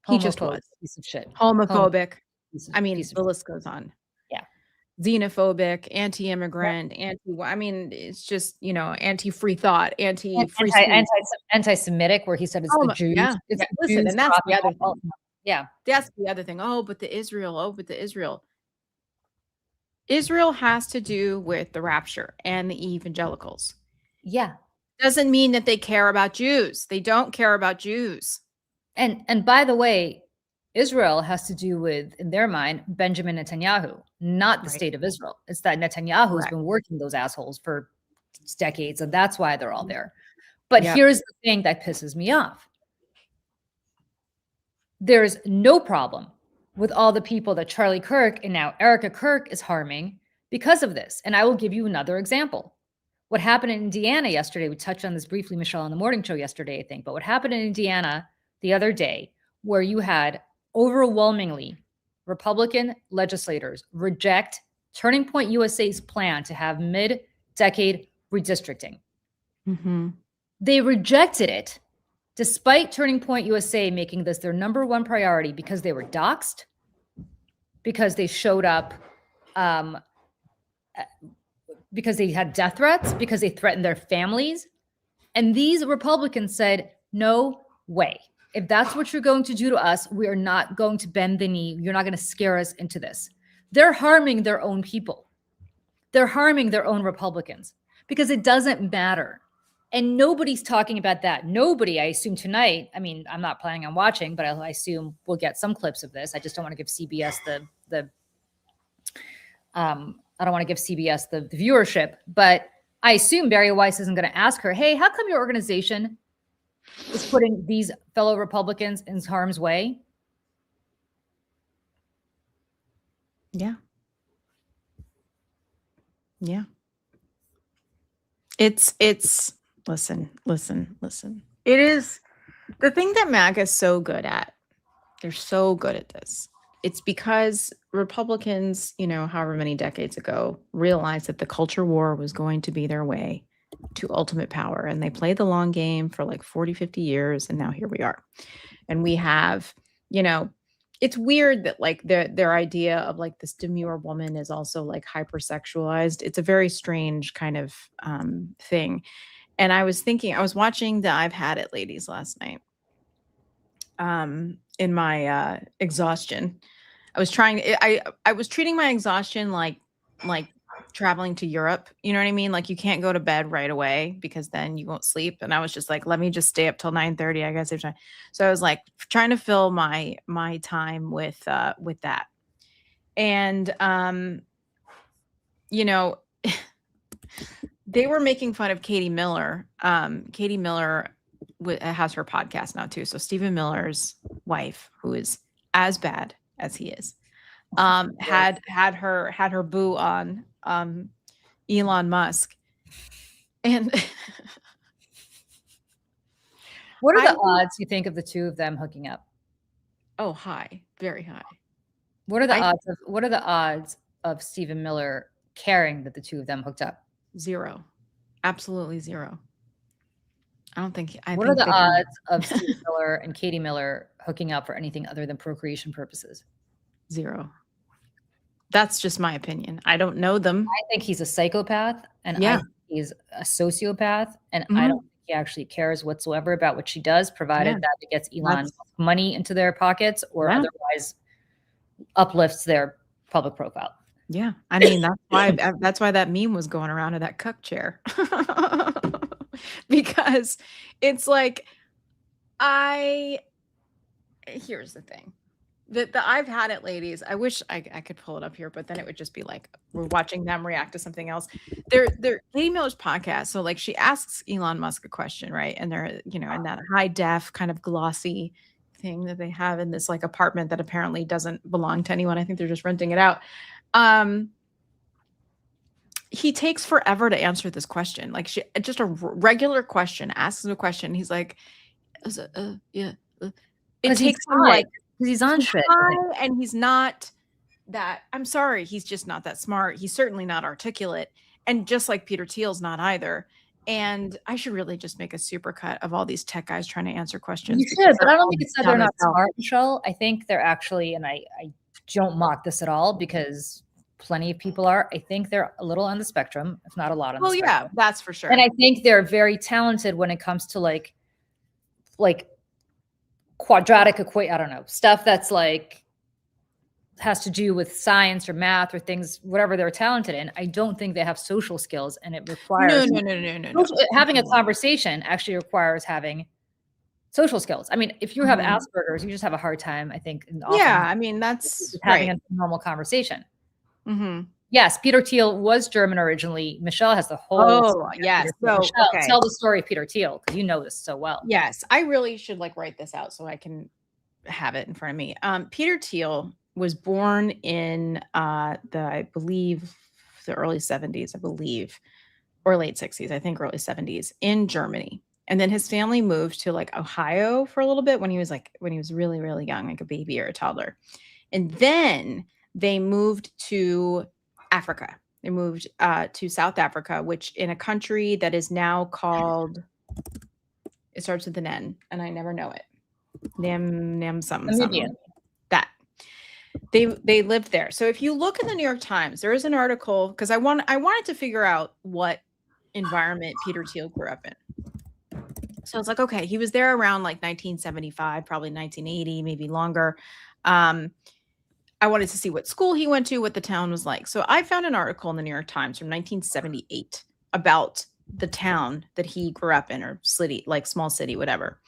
He just was. Piece of shit. Homophobic. I mean, the list goes on. Yeah. Xenophobic, anti-immigrant, it's just, anti-free thought, anti-free speech. Anti-Semitic, where he said it's the Jews. Yeah. Listen, and that's the other thing. Yeah. That's the other thing. But the Israel. Israel has to do with the rapture and the evangelicals. Yeah. Doesn't mean that they care about Jews. They don't care about Jews. And by the way, Israel has to do with, in their mind, Benjamin Netanyahu, not the state of Israel. It's that Netanyahu has been working those assholes for decades, and that's why they're all there. But here's the thing that pisses me off. There's no problem with all the people that Charlie Kirk and now Erica Kirk is harming because of this. And I will give you another example. What happened in Indiana yesterday, we touched on this briefly, Michelle, on the morning show yesterday, I think, but what happened in Indiana the other day, where you had overwhelmingly Republican legislators reject Turning Point USA's plan to have mid-decade redistricting. Mm-hmm. They rejected it despite Turning Point USA making this their number one priority because they were doxxed, because they showed up, because they had death threats, because they threatened their families. And these Republicans said, no way. If that's what you're going to do to us, we are not going to bend the knee. You're not going to scare us into this. They're harming their own people. They're harming their own Republicans because it doesn't matter. And nobody's talking about that. Nobody, I assume tonight, I mean, I'm not planning on watching, but I assume we'll get some clips of this. I just don't want to give CBS I don't want to give CBS the viewership, but I assume Barry Weiss isn't going to ask her, hey, how come your organization is putting these fellow Republicans in harm's way? Yeah. Yeah. It's listen. It is the thing that MAGA is so good at. They're so good at this. It's because Republicans, however many decades ago, realized that the culture war was going to be their way to ultimate power. And they played the long game for like 40, 50 years. And now here we are. And we have, it's weird that like their idea of like this demure woman is also like hypersexualized. It's a very strange kind of thing. And I was watching the I've Had It ladies last night. In my exhaustion. I was treating my exhaustion like traveling to Europe. You know what I mean? Like you can't go to bed right away because then you won't sleep. And I was just like, let me just stay up till 9:30. I guess save time. So I was like trying to fill my time with that. And they were making fun of Katie Miller. Katie Miller has her podcast now too. So Stephen Miller's wife, who is as bad as he is, had her boo on Elon Musk. And what are the odds you think of the two of them hooking up? Oh, high, very high. What are the odds of Stephen Miller caring that the two of them hooked up? Zero. Absolutely zero. What are the odds of Stephen Miller and Katie Miller hooking up for anything other than procreation purposes? Zero. That's just my opinion. I don't know them. I think he's a psychopath, and I think he's a sociopath, and I don't think he actually cares whatsoever about what she does, provided that it gets Elon money into their pockets or otherwise uplifts their public profile. Yeah. I mean, that's why that meme was going around in that cuck chair. Because it's like, here's the thing. The I've Had It ladies, I wish I could pull it up here, but then it would just be like we're watching them react to something else. They're Katie Miller's podcast. So like she asks Elon Musk a question, right? And they're, in that high def kind of glossy thing that they have in this like apartment that apparently doesn't belong to anyone. I think they're just renting it out. He takes forever to answer this question. Like just a regular question, asks him a question. He's like, it takes him like, he's on shit. And he's not that, I'm sorry, he's just not that smart. He's certainly not articulate. And just like Peter Thiel's not either. And I should really just make a supercut of all these tech guys trying to answer questions. You should, but I don't think it's that they're not smart, Michelle. I think they're actually, and I don't mock this at all because plenty of people are. I think they're a little on the spectrum, if not a lot on the spectrum. Yeah, that's for sure. And I think they're very talented when it comes to like quadratic equation. I don't know, stuff that's like has to do with science or math or things, whatever they're talented in. I don't think they have social skills, and it requires no. Having a conversation actually requires having social skills. I mean, if you have Asperger's, you just have a hard time, I think. I mean, that's having a normal conversation. Mm-hmm. Yes, Peter Thiel was German originally. Michelle has the whole. Oh, yes. So, Michelle, tell the story of Peter Thiel because you know this so well. Yes, I really should like write this out so I can have it in front of me. Peter Thiel was born in I believe the early 70s, I believe. or late 60s, I think early 70s in Germany. And then his family moved to like Ohio for a little bit when he was really, really young, like a baby or a toddler. And then they moved to Africa. They moved to South Africa, which in a country that is now called, it starts with an N, and I never know it. Nam something Namibia. something. That they lived there. So if you look in the New York Times, there is an article because I wanted to figure out what environment Peter Thiel grew up in. So it's like, okay, he was there around like 1975, probably 1980, maybe longer. I wanted to see what school he went to, what the town was like. So I found an article in the New York Times from 1978 about the town that he grew up in, or city, like small city, whatever.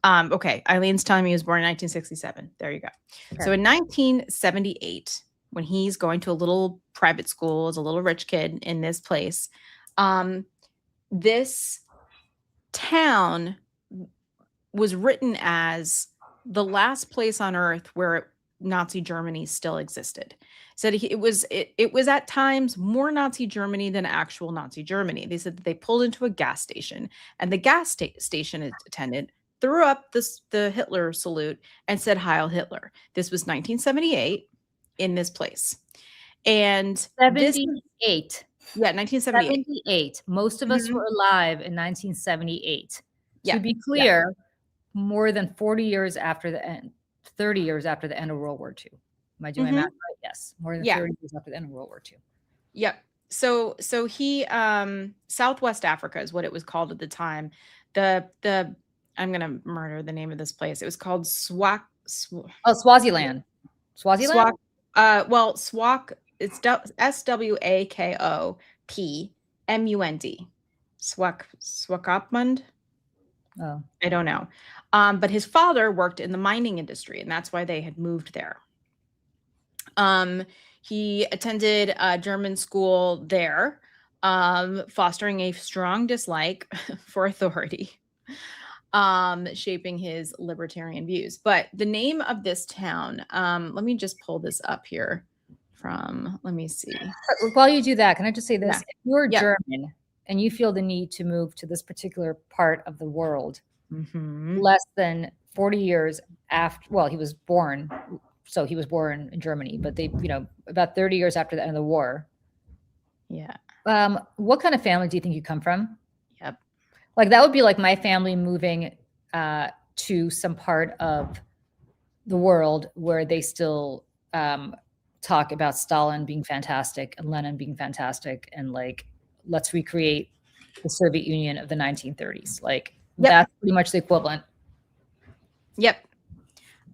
Okay, Eileen's telling me he was born in 1967. There you go. Okay. So in 1978, when he's going to a little private school as a little rich kid in this place, this town was written as the last place on earth where Nazi Germany still existed. Said it was at times more Nazi Germany than actual Nazi Germany. They said that they pulled into a gas station, and the gas station attendant threw up the Hitler salute and said Heil Hitler. This was 1978 in this place. And 78. Yeah, 1978. 78. Most of us were alive in 1978. Yeah. To be clear, more than 40 years after the end, 30 years after the end of World War II. Am I doing math right? Yes. More than 30 years after the end of World War II. Yep. So he Southwest Africa is what it was called at the time. The I'm gonna murder the name of this place. It was called Swaziland. Swaziland? Swak. Swak. It's SWAKOPMUND. Swakopmund. Oh, I don't know. But his father worked in the mining industry, and that's why they had moved there. He attended a German school there, fostering a strong dislike for authority, shaping his libertarian views. But the name of this town, let me just pull this up here let me see. While you do that, can I just say this? Yeah. If you're German and you feel the need to move to this particular part of the world, less than 40 years after, well, he was born, so he was born in Germany, but they, about 30 years after the end of the war. Yeah. What kind of family do you think you come from? Yep. Like that would be like my family moving to some part of the world where they still talk about Stalin being fantastic and Lenin being fantastic, and like, let's recreate the Soviet Union of the 1930s. Like, that's pretty much the equivalent. Yep.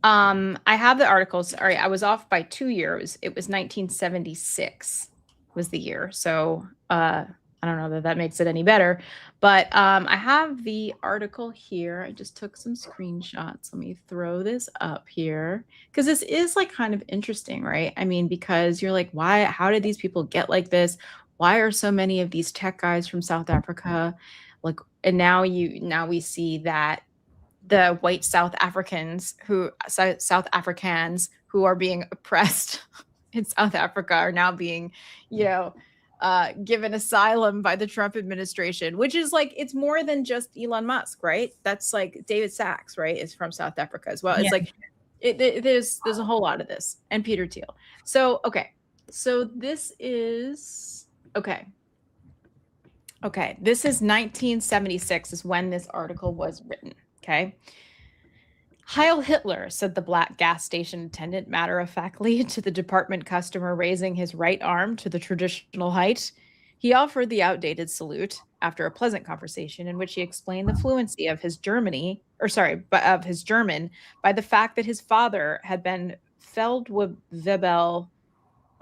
I have the articles. All right, I was off by 2 years. It was 1976 was the year. So I don't know that makes it any better, but I have the article here. I just took some screenshots. Let me throw this up here because this is like kind of interesting, right? I mean, because you're like, how did these people get like this? Why are so many of these tech guys from South Africa? Like, and now we see that the white South Africans who are being oppressed in South Africa are now being, given asylum by the Trump administration, which is like, it's more than just Elon Musk, right? That's like David Sachs, right? Is from South Africa as well. It's like, there's a whole lot of this, and Peter Thiel. So, okay. So this is, okay. This is 1976 is when this article was written. Okay. Heil Hitler, said the black gas station attendant matter-of-factly to the department customer, raising his right arm to the traditional height. He offered the outdated salute after a pleasant conversation in which he explained the fluency of his German by the fact that his father had been Feldwebel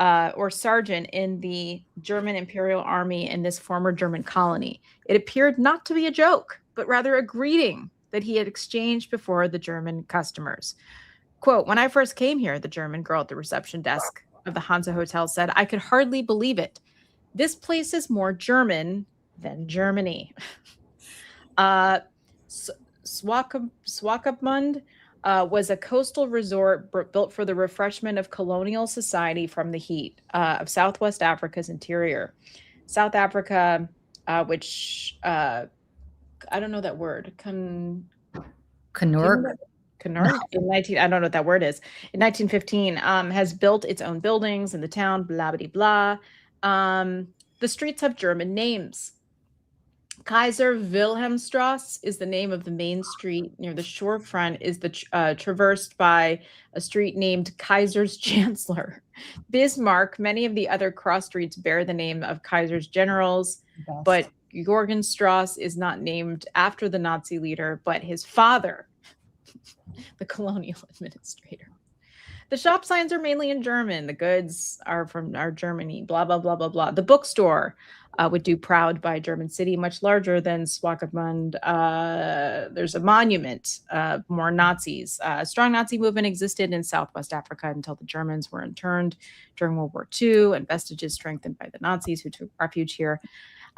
or sergeant in the German Imperial Army in this former German colony. It appeared not to be a joke, but rather a greeting that he had exchanged before the German customers. Quote, when I first came here, the German girl at the reception desk of the Hansa Hotel said, I could hardly believe it. This place is more German than Germany. Swakopmund was a coastal resort built for the refreshment of colonial society from the heat of Southwest Africa's interior. South Africa which I don't know that word. Do you know Knurk. that? Cunard in 19, I don't know what that word is. In 1915, has built its own buildings in the town, blah, blah, blah. The streets have German names. Kaiser Wilhelmstrasse is the name of the main street near the shorefront is traversed by a street named Kaiser's Chancellor. Bismarck, many of the other cross streets bear the name of Kaiser's generals, but Jorgenstrasse is not named after the Nazi leader, but his father, the colonial administrator. The shop signs are mainly in German. The goods are from Germany, blah, blah, blah, blah, blah. The bookstore would do proud by German city, much larger than Swakopmund. There's a monument, more Nazis. A strong Nazi movement existed in Southwest Africa until the Germans were interned during World War II and vestiges strengthened by the Nazis who took refuge here.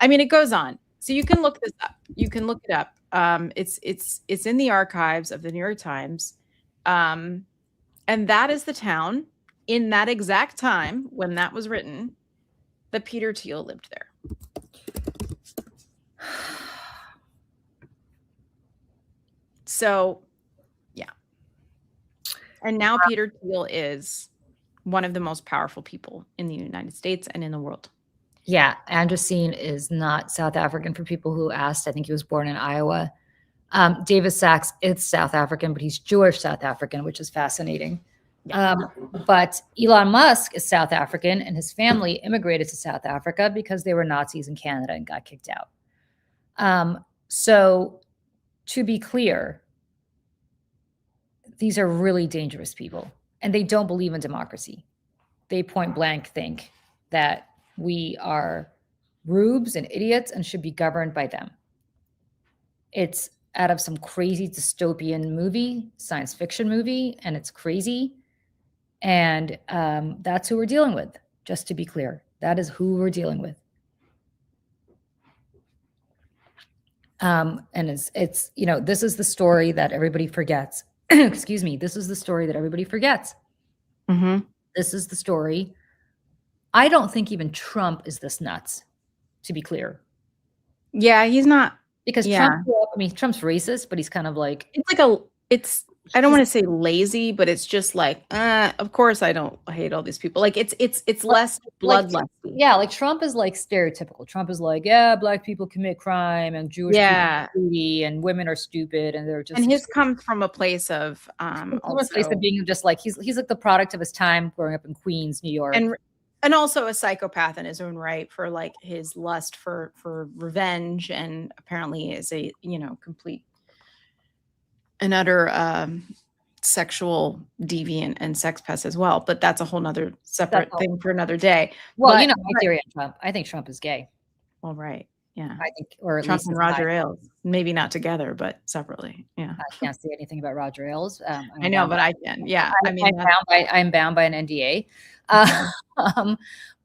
I mean, it goes on. So you can look this up. You can look it up. It's in the archives of the New York Times. And that is the town in that exact time when that was written that Peter Thiel lived there. So, yeah. And now Peter Thiel is one of the most powerful people in the United States and in the world. Yeah, Androsine is not South African for people who asked. I think he was born in Iowa. Davis Sachs is South African, but he's Jewish South African, which is fascinating. Yeah. But Elon Musk is South African, and his family immigrated to South Africa because they were Nazis in Canada and got kicked out. So to be clear, these are really dangerous people, and they don't believe in democracy. They point blank think that we are rubes and idiots and should be governed by them. It's out of some crazy dystopian movie, science fiction movie, and it's crazy. And that's who we're dealing with, just to be clear. That is who we're dealing with. And it's this is the story that everybody forgets. Excuse me. This is the story that everybody forgets. Mm-hmm. This is the story. I don't think even Trump is this nuts, to be clear. Yeah, he's not. Because Trump grew up, I mean, Trump's racist, but he's kind of like, I don't want to say lazy, but it's just like, of course I hate all these people. Like it's less bloodlusty. Yeah, like Trump is like stereotypical. Trump is like, yeah, black people commit crime and Jewish people are greedy and women are stupid and they're just. And his comes from a place of being just like he's like the product of his time growing up in Queens, New York. And also a psychopath in his own right for like his lust for revenge, and apparently is a complete and utter sexual deviant and sex pest as well. But that's a whole nother separate thing for another day. Well, my theory on Trump. I think Trump is gay. Well, right. Yeah. I think, or at Trump least and Roger Ailes, maybe not together, but separately. Yeah. I can't say anything about Roger Ailes. I know, but I can. Yeah. I'm bound by an NDA.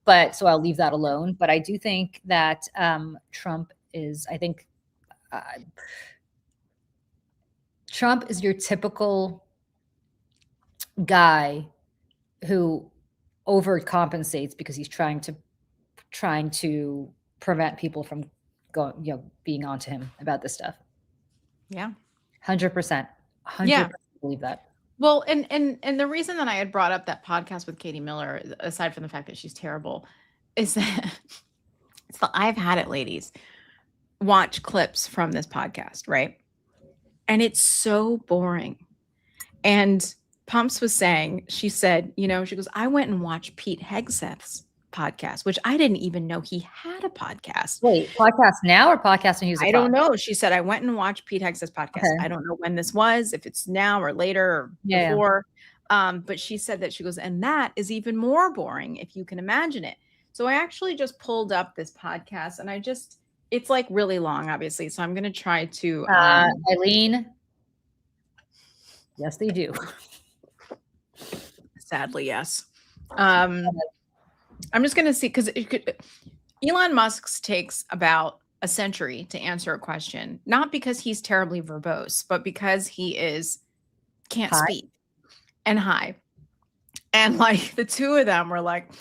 But so I'll leave that alone. But I do think that Trump is, Trump is your typical guy who overcompensates because he's trying to prevent people from being onto him about this stuff. Yeah. 100%. 100% believe that. Well, and the reason that I had brought up that podcast with Katie Miller, aside from the fact that she's terrible, is that it's the I've had it, ladies. Watch clips from this podcast, right? And it's so boring. And Pumps was saying, she said, she goes, I went and watched Pete Hegseth's podcast, which I didn't even know he had a podcast. Wait, podcast now or podcast when he was I don't know. She said, I went and watched Pete Hegseth's podcast. Okay. I don't know when this was, if it's now or later or before. But she said that, she goes, and that is even more boring if you can imagine it. So I actually just pulled up this podcast and it's like really long, obviously. So I'm going to try to. Eileen. Yes, they do. Sadly, yes. I'm just going to see, because Elon Musk's takes about a century to answer a question, not because he's terribly verbose, but because he can't speak and high. And like the two of them were like,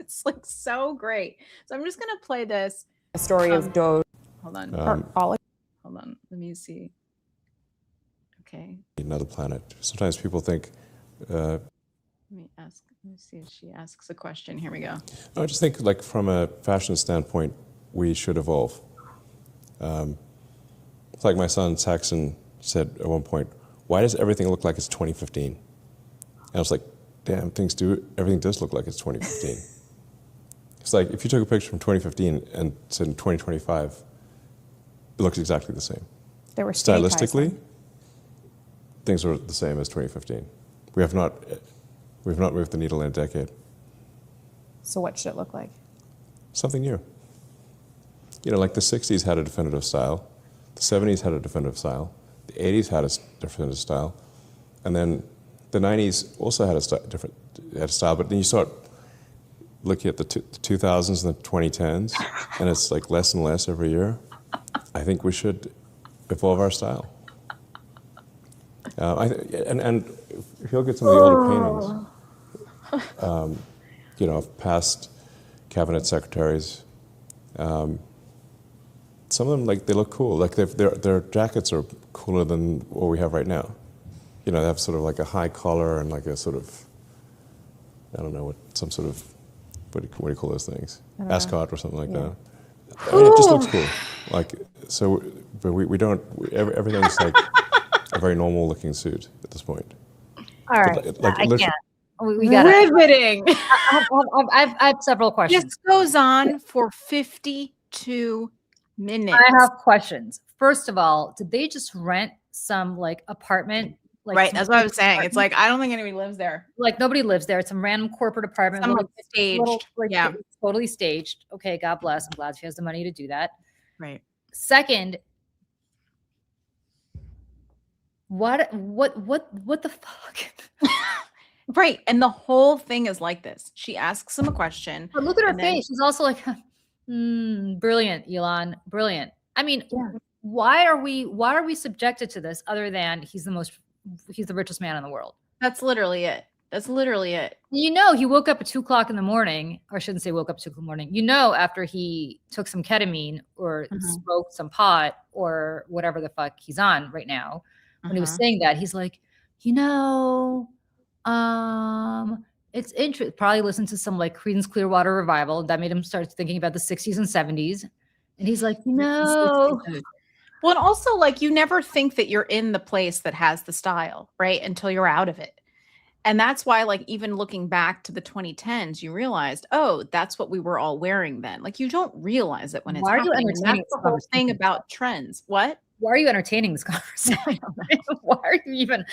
It's like so great. So I'm just gonna play this. The story of Doge. Hold on. Hold on. Let me see. Okay. Another planet. Sometimes people think. Let me see if she asks a question. Here we go. I just think, like, from a fashion standpoint, we should evolve. It's like my son Saxon said at one point, "Why does everything look like it's 2015?" And I was like, "Damn, everything does look like it's 2015." It's like if you took a picture from 2015 and said in 2025, it looks exactly the same. There were Stylistically, things are the same as 2015. We've not moved the needle in a decade. So what should it look like? Something new. You know, like the 60s had a definitive style, the 70s had a definitive style, the 80s had a definitive style, and then the 90s also had a style, but then you start looking at the 2000s and the 2010s, and it's like less and less every year. I think we should evolve our style. And if you look at some of the older paintings, you know, of past cabinet secretaries, some of them, like, they look cool. Like their jackets are cooler than what we have right now. You know, they have sort of like a high collar and like a sort of, I don't know, some sort of, what do you call those things? Ascot or something like that. I mean, it just looks cool. Like, so, but we don't, everything's like a very normal looking suit at this point. All right. Like, I can't. We got Riveting. I have several questions. This goes on for 52 minutes. I have questions. First of all, did they just rent some like apartment? Like, right, that's what I was saying. It's like, I don't think anybody lives there. Like nobody lives there. It's some random corporate apartment. Some staged. Yeah. It's totally staged. Okay, God bless. I'm glad she has the money to do that. Right. Second, what the fuck? Right. And the whole thing is like this. She asks him a question. But look at her face. She's also like, brilliant, Elon. Brilliant. I mean, why are we subjected to this other than he's the richest man in the world? That's literally it. That's literally it. You know, he woke up at 2 o'clock in the morning, or I shouldn't say woke up at 2 o'clock in the morning. You know, after he took some ketamine or smoked some pot or whatever the fuck he's on right now, when he was saying that, he's like, you know, it's interesting. Probably listened to some like Creedence Clearwater Revival that made him start thinking about the 60s and 70s. And he's like, you know. Well, and also, like, you never think that you're in the place that has the style, right? Until you're out of it. And that's why, like, even looking back to the 2010s, you realized, oh, that's what we were all wearing then. Like, you don't realize it when it's happening. And that's the whole thing about trends. What? Why are you entertaining this conversation? Why are you even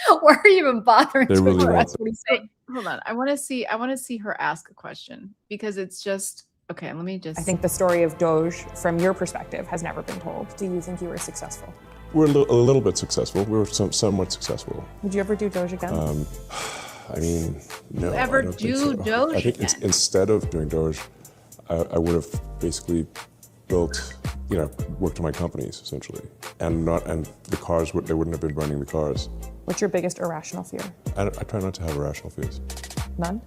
bothering to address what he's saying? Hold on. I want to see her ask a question, because it's just, okay, let me just. I think the story of Doge, from your perspective, has never been told. Do you think you were successful? We're a little bit successful. We were somewhat successful. Would you ever do Doge again? I mean, no. You ever do Doge? I think instead of doing Doge, I would have basically built, you know, worked on my companies essentially, and the cars they wouldn't have been running the cars. What's your biggest irrational fear? I try not to have irrational fears. None?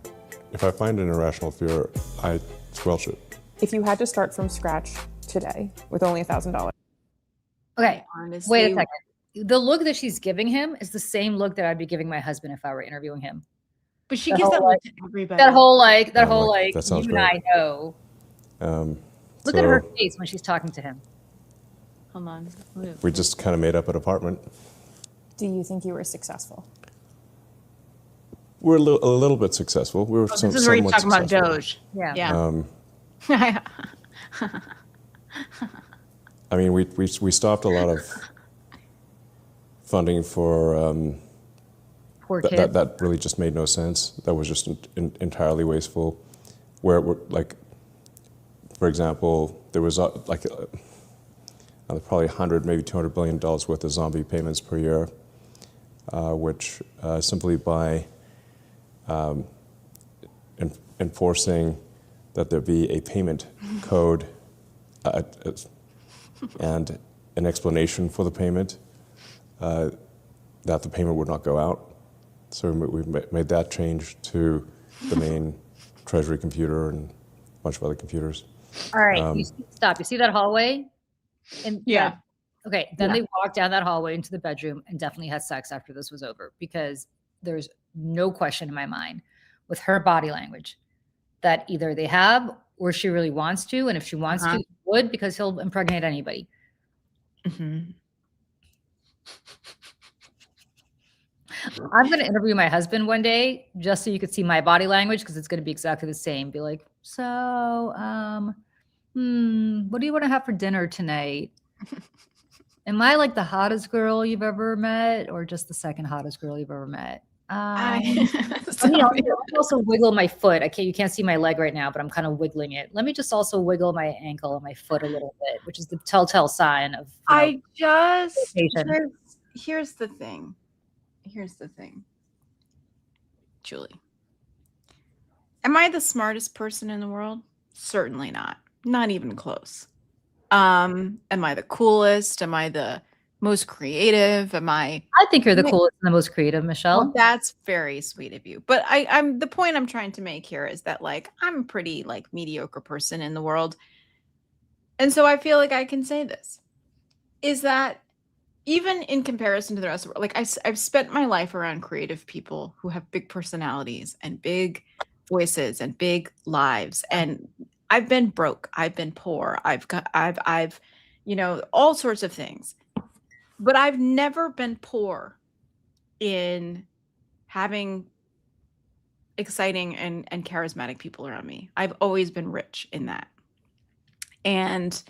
If I find an irrational fear, I squelch it. If you had to start from scratch today with only $1,000. Okay, Honestly, wait a second. The look that she's giving him is the same look that I'd be giving my husband if I were interviewing him. But she gives that look to everybody. That whole that sounds you great. and I know. Look at her face when she's talking to him. Hold on. We just kind of made up an apartment. Do you think you were successful? We're a little bit successful. We were this is where you're talking about Doge. Yeah. I mean, we stopped a lot of funding for Poor kids. that really just made no sense. That was just entirely wasteful. Where we're like, for example, there was probably 100, maybe $200 billion worth of zombie payments per year, which simply by enforcing that there be a payment code and an explanation for the payment, that the payment would not go out. So we made that change to the main treasury computer and bunch of other computers. All right, stop. You see that hallway? And Yeah. okay, then Yeah. they walked down that hallway into the bedroom and definitely had sex after this was over, because there's no question in my mind with her body language that either they have or she really wants to. And if she wants to, she would, because he'll impregnate anybody. Mhm. I'm going to interview my husband one day just so you could see my body language, because it's going to be exactly the same. Be like, so, what do you want to have for dinner tonight? Am I like the hottest girl you've ever met, or just the second hottest girl you've ever met? Let me also wiggle my foot. You can't see my leg right now, but I'm kind of wiggling it. Let me just also wiggle my ankle and my foot a little bit, which is the telltale sign of. Here's the thing. Here's the thing. Julie. Am I the smartest person in the world? Certainly not. Not even close. Am I the coolest? Am I the most creative? I think you're the coolest and the most creative, Michelle. Well, that's very sweet of you. But I'm the point I'm trying to make here is that, like, I'm a pretty like mediocre person in the world. And so I feel like I can say this, is that even in comparison to the rest of the world, like I've spent my life around creative people who have big personalities and big voices and big lives. And I've been broke. I've been poor. I've all sorts of things. But I've never been poor in having exciting and charismatic people around me. I've always been rich in that. And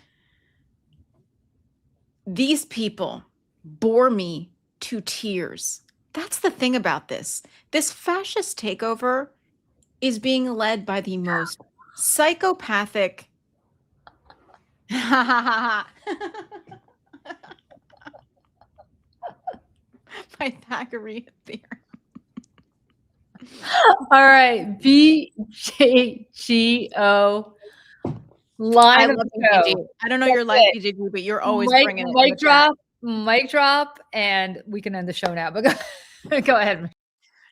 these people bore me to tears. That's the thing about this. This fascist takeover is being led by the most psychopathic. Pythagorean theorem. All right, BJGO. Line of BJG. I don't know your life, BJG, but you're always bringing it. Mic drop, and we can end the show now. But go ahead.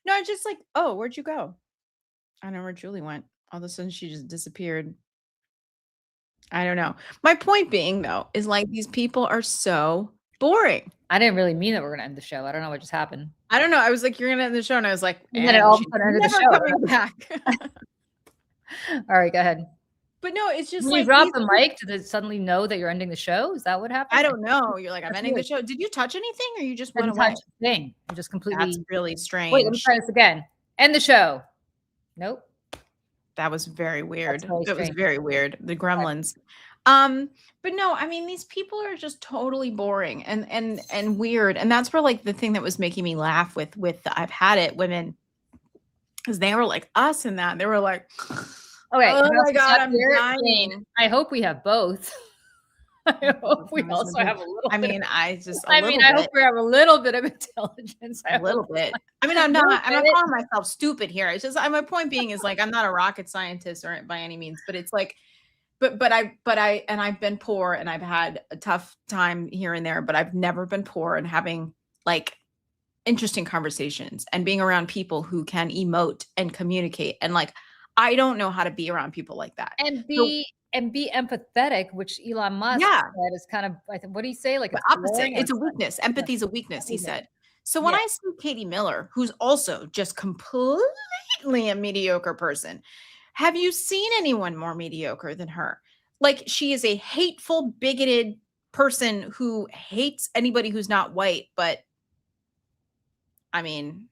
No, it's just like, oh, where'd you go? I don't know where Julie went. All of a sudden, she just disappeared. I don't know. My point being, though, is like these people are so boring. I didn't really mean that we're going to end the show. I don't know what just happened. I don't know. I was like, you're going to end the show. And I was like, and then it all of a sudden ended the show. Coming back. All right, go ahead. But no, it's just when like. You drop the mic, did it suddenly know that you're ending the show? Is that what happened? I don't know. You're like, I'm ending the show. Did you touch anything or you just went away? Touch the thing. You just completely. That's really strange. Wait, let me try this again. End the show. Nope. That was very weird. That was very weird. The gremlins. But no, I mean, these people are just totally boring and weird. And that's where like the thing that was making me laugh with the I've had it women, because they were like us in that. They were like, okay, oh my God, I'm dying. I hope we have both. I hope we also have a little. I mean, I hope we have a little bit of intelligence. A little bit. I mean, I'm not calling myself stupid here. It's just my point being is like I'm not a rocket scientist or by any means, but it's like, but I've been poor and I've had a tough time here and there, but I've never been poor and having like interesting conversations and being around people who can emote and communicate. And like, I don't know how to be around people like that. And be empathetic, which Elon Musk said is kind of, I think, what do you say? Like, the opposite. It's a weakness. Empathy is a weakness, he said. So when I see Katie Miller, who's also just completely a mediocre person, have you seen anyone more mediocre than her? Like, she is a hateful, bigoted person who hates anybody who's not white. But I mean,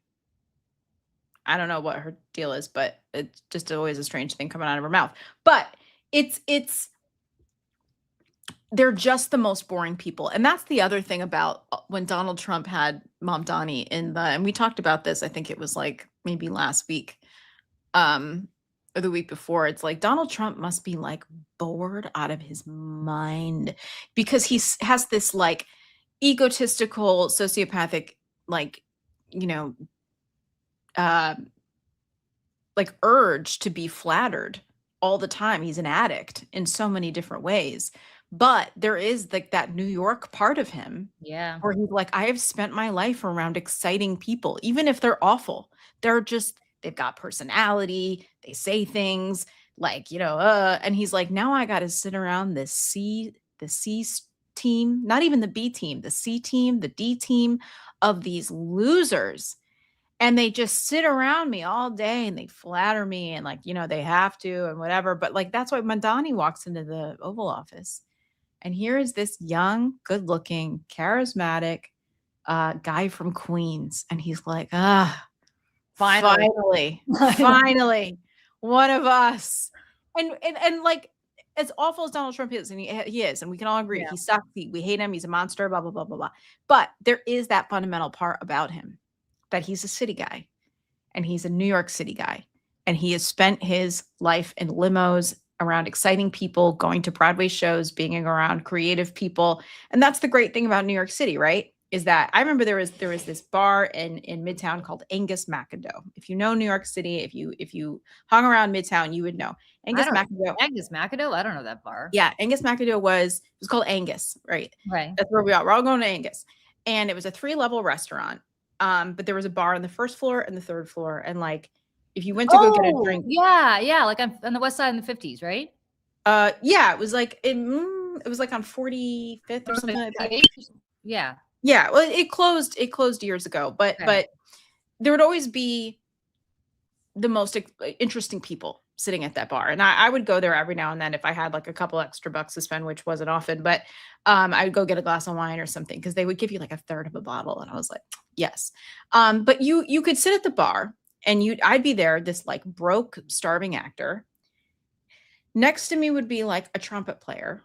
I don't know what her deal is, but it's just always a strange thing coming out of her mouth. But they're just the most boring people. And that's the other thing about when Donald Trump had Mom Donnie and we talked about this, I think it was like maybe last week, or the week before. It's like Donald Trump must be like bored out of his mind because he has this like egotistical, sociopathic, like, like urge to be flattered all the time. He's an addict in so many different ways. But there is like that New York part of him, where he's like, I have spent my life around exciting people, even if they're awful. They've got personality. They say things. like, and he's like, now I got to sit around the C team, not even the B team, the C team, the D team of these losers. And they just sit around me all day and they flatter me and like, they have to and whatever. But like, that's why Madani walks into the Oval Office. And here is this young, good looking, charismatic guy from Queens. And he's like, finally, one of us. And like, as awful as Donald Trump is, and he is, and we can all agree, he sucks. We hate him. He's a monster, blah, blah, blah, blah, blah. But there is that fundamental part about him, that he's a city guy and he's a New York City guy. And he has spent his life in limos around exciting people, going to Broadway shows, being around creative people. And that's the great thing about New York City, right? Is that I remember there was this bar in Midtown called Angus McAdoe. If you know New York City, if you hung around Midtown, you would know Angus McAdoe. Angus McAdoe? I don't know that bar. Yeah, Angus McAdoe it was called Angus, right? Right. That's where we are. We're all going to Angus. And it was a 3-level restaurant. But there was a bar on the first floor and the third floor. And like, if you went to go get a drink. Yeah. Like on the west side in the 50s, right? Yeah, it was like, it was like on 45th or something like that. Yeah. Yeah. Well, it closed years ago, but there would always be the most interesting people sitting at that bar. And I would go there every now and then if I had like a couple extra bucks to spend, which wasn't often, but I would go get a glass of wine or something because they would give you like a third of a bottle. And I was like, yes. But you could sit at the bar and I'd be there, this like broke, starving actor. Next to me would be like a trumpet player.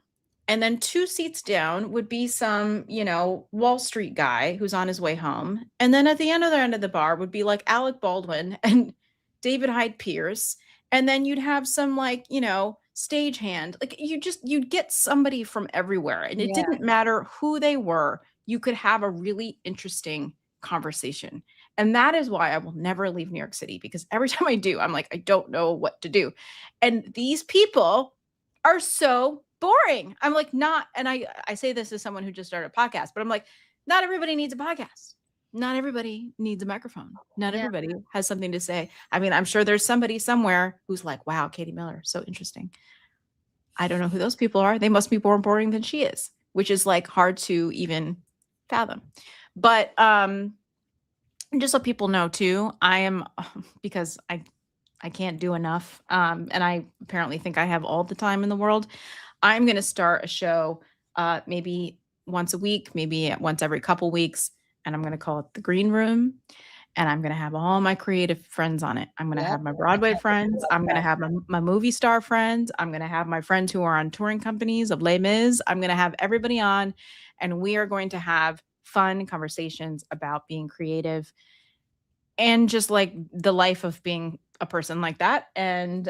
And then 2 seats down would be some, Wall Street guy who's on his way home. And then at the end of the bar would be like Alec Baldwin and David Hyde Pierce. And then you'd have some like, stagehand. Like you'd get somebody from everywhere. And it didn't matter who they were. You could have a really interesting conversation. And that is why I will never leave New York City, because every time I do, I'm like, I don't know what to do. And these people are so boring. I'm like, and I say this as someone who just started a podcast, but I'm like, not everybody needs a podcast. Not everybody needs a microphone. Not everybody has something to say. I mean, I'm sure there's somebody somewhere who's like, wow, Katie Miller, so interesting. I don't know who those people are. They must be more boring than she is, which is like hard to even fathom. But just so people know too, I am, because I can't do enough. And I apparently think I have all the time in the world. I'm going to start a show maybe once a week, maybe once every couple weeks. And I'm going to call it The Green Room. And I'm going to have all my creative friends on it. I'm going to have my Broadway friends. I'm going to have my movie star friends. I'm going to have my friends who are on touring companies of Les Mis. I'm going to have everybody on. And we are going to have fun conversations about being creative and just like the life of being a person like that. And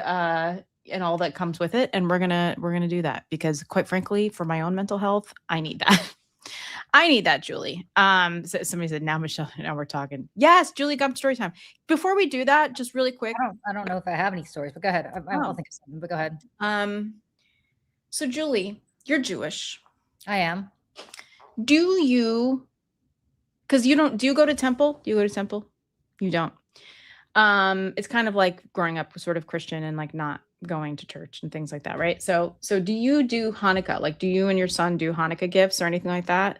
all that comes with it. And we're gonna do that because, quite frankly, for my own mental health, I need that. I need that, Julie. So somebody said, now Michelle, now we're talking. Yes, Julie, come story time. Before we do that, just really quick. I don't know if I have any stories, but go ahead. I'll think of something, but go ahead. So Julie, you're Jewish. I am. Do you go to temple? Do you go to temple? You don't. It's kind of like growing up sort of Christian and like not going to church and things like that, right? So do you do Hanukkah? Like, do you and your son do Hanukkah gifts or anything like that?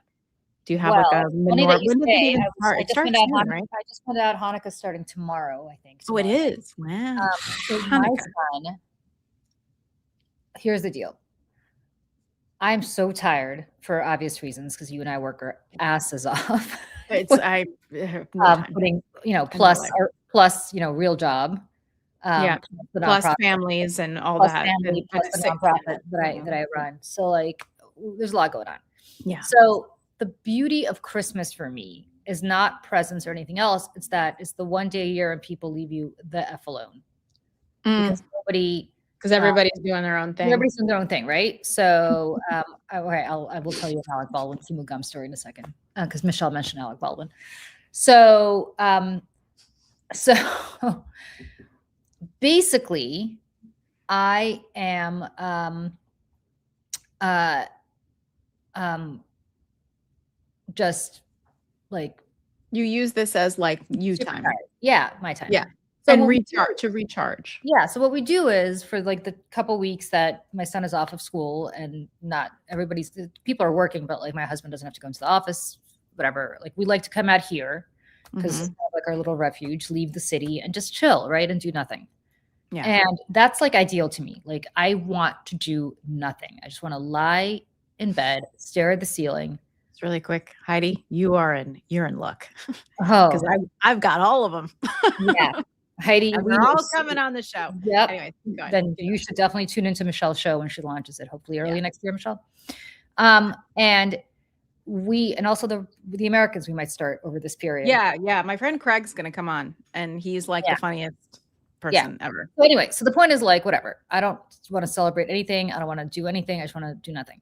Do you have like a menorah? When does it even start? It starts soon, right? I just found out Hanukkah starting tomorrow, I think. Oh, it is. Wow. So my son, here's the deal. I'm so tired for obvious reasons because you and I work our asses off. Putting, plus, real job. Plus families and all plus that. Family, plus the nonprofit that I run. So like, there's a lot going on. Yeah. So the beauty of Christmas for me is not presents or anything else. It's the one day a year and people leave you the F alone. Because everybody's doing their own thing. Everybody's doing their own thing, right? So, I will tell you an Alec Baldwin Kimu Gum story in a second because Michelle mentioned Alec Baldwin. So basically, I am just like you use this as like you time. Yeah, my time. Yeah. So And what we do- recharge. Yeah. So what we do is for like the couple weeks that my son is off of school and not everybody's people are working, but like my husband doesn't have to go into the office, whatever. Like we like to come out here because Mhm. it's kind of like our little refuge, leave the city and just chill, right? And do nothing. Yeah. And that's like ideal to me. Like I want to do nothing. I just want to lie in bed, stare at the ceiling. It's really quick, Heidi. You're in luck Oh, because I've got all of them. yeah. Heidi, And we they're are all so- coming on the show. Yep. Anyway, keep going. Then you should definitely tune into Michelle's show when she launches it, hopefully early Yeah. next year, Michelle. And also the Americans we might start over this period. Yeah. My friend Craig's gonna come on, and he's like Yeah. the funniest person ever. So anyway, so the point is like, whatever. I don't want to celebrate anything. I don't want to do anything. I just want to do nothing.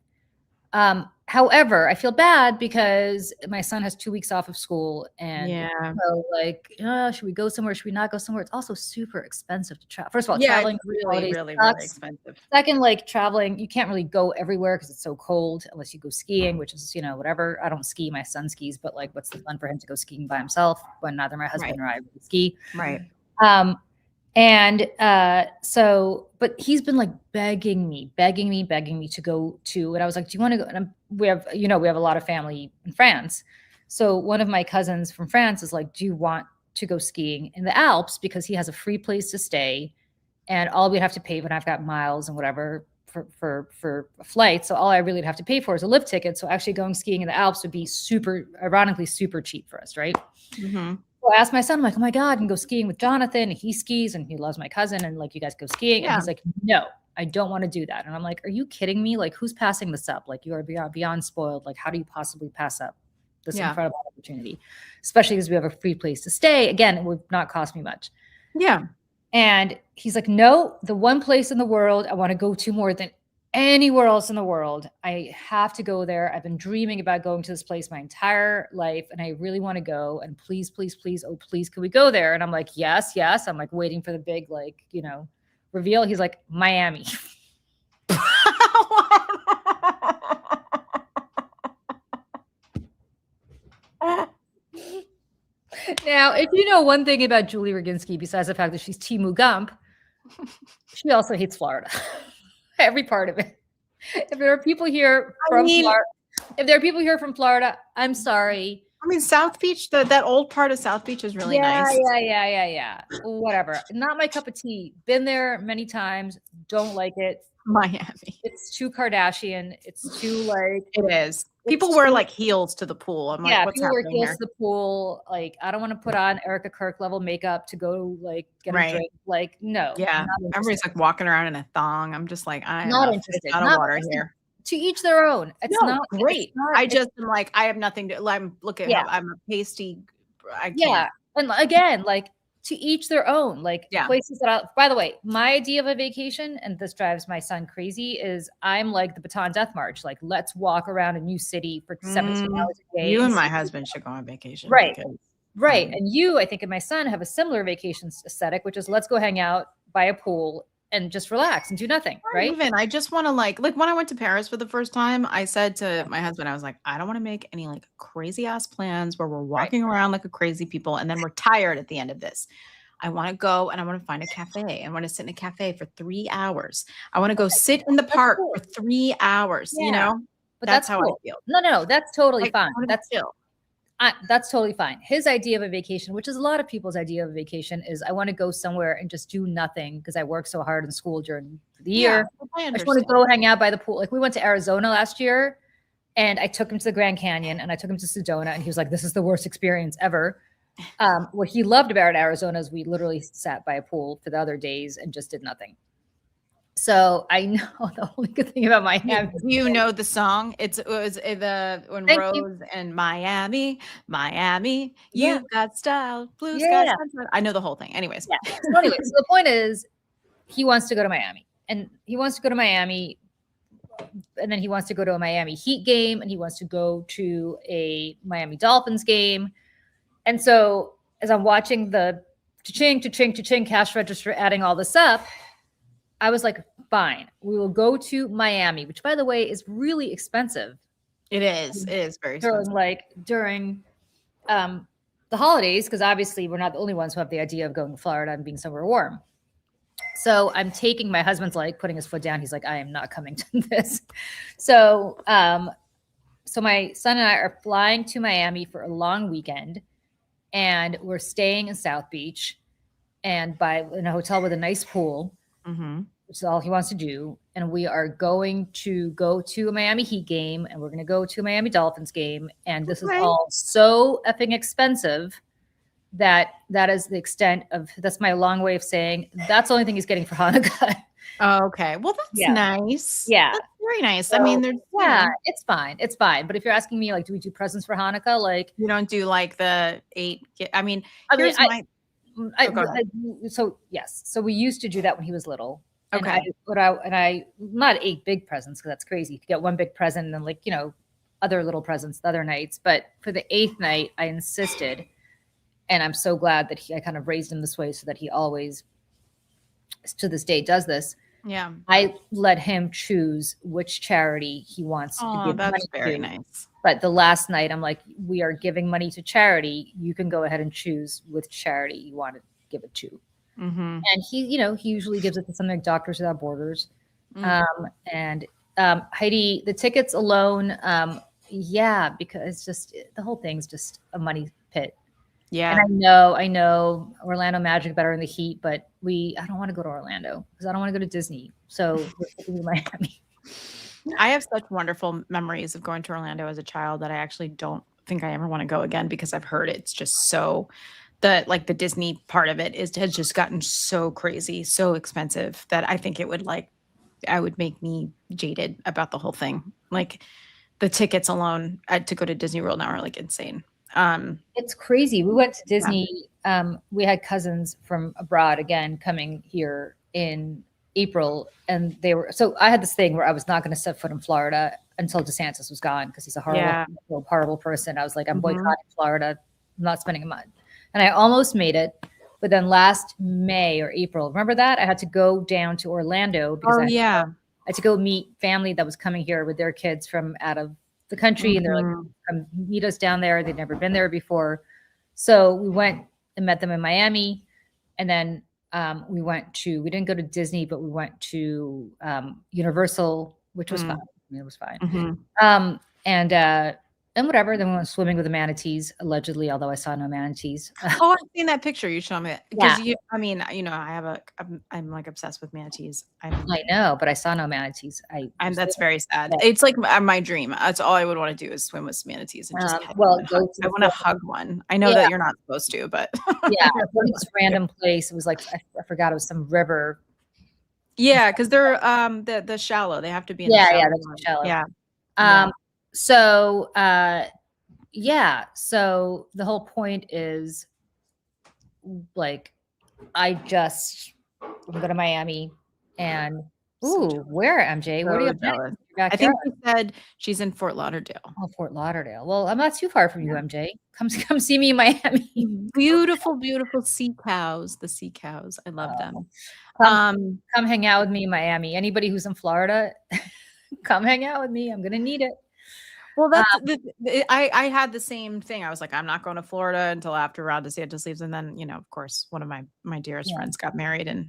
However, I feel bad because my son has 2 weeks off of school and so like, should we go somewhere? Should we not go somewhere? It's also super expensive to travel. First of all, traveling it's for really, holidays really, sucks. really expensive. Second, like traveling, you can't really go everywhere because it's so cold unless you go skiing, which is, whatever. I don't ski, my son skis, but like what's the fun for him to go skiing by himself when neither my husband or I really ski? Right. But he's been like begging me to go to, and I was like, do you want to go? And we have a lot of family in France. So one of my cousins from France is like, do you want to go skiing in the Alps? Because he has a free place to stay and all we'd have to pay when I've got miles and whatever for a flight. So all I really would have to pay for is a lift ticket. So actually going skiing in the Alps would be ironically super cheap for us. Right. Mm-hmm. So I asked my son, I'm like, oh my God, I can go skiing with Jonathan. And he skis and he loves my cousin. And like, you guys go skiing. Yeah. And he's like, no, I don't want to do that. And I'm like, are you kidding me? Like, who's passing this up? Like, you are beyond spoiled. Like, how do you possibly pass up this incredible opportunity? Especially because we have a free place to stay. Again, it would not cost me much. Yeah. And he's like, no, the one place in the world I want to go to more than anywhere else in the world. I have to go there. I've been dreaming about going to this place my entire life and I really want to go. And please, please, please, oh, please, can we go there? And I'm like, yes. I'm like waiting for the big, reveal. He's like, Miami. Now, if you know one thing about Julie Roginski, besides the fact that she's Timu Gump, she also hates Florida. Every part of it. If there are people here from Florida, I'm sorry. I mean, South Beach, that old part of South Beach is really nice. Yeah. Whatever. Not my cup of tea. Been there many times. Don't like it. Miami. It's too Kardashian. It's too like. It is. People wear like heels to the pool. I'm like, what's people wear happening heels here? to the pool. Like, I don't want to put on Erica Kirk level makeup to go like get a drink. Like, no. Yeah. Everybody's like walking around in a thong. I'm just like, I'm not interested. out of water here. To each their own. It's not great. I just am like, I have nothing to. I'm looking. I'm a pasty. I can't. And again, like to each their own. Like places that. By the way, my idea of a vacation, and this drives my son crazy, is I'm like the Baton Death March. Like, let's walk around a new city for 17 hours a day. You and my husband should go on vacation, right? Right. And you, I think, and my son have a similar vacation aesthetic, which is let's go hang out by a pool and just relax and do nothing, right? Even I just want to like when I went to Paris for the first time, I said to my husband, I was like, I don't want to make any like crazy ass plans where we're walking around like a crazy people and then we're tired at the end of this. I want to go and I want to find a cafe. I want to sit in a cafe for 3 hours. I want to go sit in the park for 3 hours, But that's how I feel. No, that's totally fine. That's chill. That's totally fine. His idea of a vacation, which is a lot of people's idea of a vacation, is I want to go somewhere and just do nothing because I worked so hard in school during the year. I just want to go hang out by the pool. Like we went to Arizona last year and I took him to the Grand Canyon and I took him to Sedona and he was like, this is the worst experience ever. What he loved about Arizona is we literally sat by a pool for the other days and just did nothing. So I know the only good thing about Miami. You know the song? It was when Rose and Miami, you've got style, blue sky. I know the whole thing. Anyways. Yeah. So anyway, so the point is he wants to go to Miami. And he wants to go to Miami. And then he wants to go to a Miami Heat game. And he wants to go to a Miami Dolphins game. And so as I'm watching the cha-ching cash register adding all this up, I was like, fine, we will go to Miami, which by the way is really expensive. It is. It is very expensive. During the holidays, because obviously we're not the only ones who have the idea of going to Florida and being somewhere warm. So I'm taking my husband's like putting his foot down. He's like, I am not coming to this. So, so my son and I are flying to Miami for a long weekend, and we're staying in South Beach, and in a hotel with a nice pool, which is all he wants to do. And we are going to go to a Miami Heat game, and we're going to go to a Miami Dolphins game. And this is all so effing expensive that is the extent of, that's my long way of saying that's the only thing he's getting for Hanukkah. Oh, okay. Well, that's nice. Yeah. That's very nice. So, I mean, it's fine. It's fine. But if you're asking me, like, do we do presents for Hanukkah? Like, you don't do like the 8. So yes. So we used to do that when he was little. Okay. And I not 8 big presents, because that's crazy. You could get one big present and then, like, other little presents the other nights. But for the 8th night, I insisted. And I'm so glad that I kind of raised him this way so that he always, to this day, does this. Yeah. I let him choose which charity he wants to give money to. That's very nice. But the last night, I'm like, we are giving money to charity. You can go ahead and choose which charity you want to give it to. And he usually gives it to something like Doctors Without Borders. And Heidi, the tickets alone, because it's just, the whole thing's just a money pit. Yeah. And I know Orlando Magic better in the heat, but I don't want to go to Orlando because I don't want to go to Disney. So we're sticking to Miami. I have such wonderful memories of going to Orlando as a child that I actually don't think I ever want to go again, because I've heard it's just so, the Disney part of it has just gotten so crazy, so expensive, that I think it would make me jaded about the whole thing. Like, the tickets alone to go to Disney World now are like insane. It's crazy. We went to Disney. We had cousins from abroad again coming here in April, and so I had this thing where I was not going to set foot in Florida until DeSantis was gone, because he's a horrible person. I was like, I'm boycotting Florida. I'm not spending a month. And I almost made it. But then last May or April, remember that? I had to go down to Orlando because I had to go meet family that was coming here with their kids from out of the country, and they're like, come meet us down there. They'd never been there before. So we went and met them in Miami. And then we didn't go to Disney, but we went to Universal, which was fun. I mean, it was fine. And whatever. Then we went swimming with the manatees, allegedly, although I saw no manatees. Oh, I've seen that picture you showed me. Because I'm like obsessed with manatees. I know, but I saw no manatees. That's very sad. Yeah. It's like my dream. That's all I would want to do is swim with manatees and just I want to hug one. I know that you're not supposed to, but this random place. It was like, I forgot, it was some river. Yeah, because they're the shallow. They have to be in the shallow. Yeah. So so the whole point is, like, I'm going to Miami, and where, MJ? Where do you have? I think she said she's in Fort Lauderdale. Oh, Fort Lauderdale. Well, I'm not too far from you, MJ. Come see me in Miami. Beautiful, beautiful sea cows. The sea cows. I love them. Come hang out with me in Miami. Anybody who's in Florida, come hang out with me. I'm going to need it. Well, that's I had the same thing. I was like, I'm not going to Florida until after Ron DeSantis leaves. And then, of course, one of my dearest friends got married in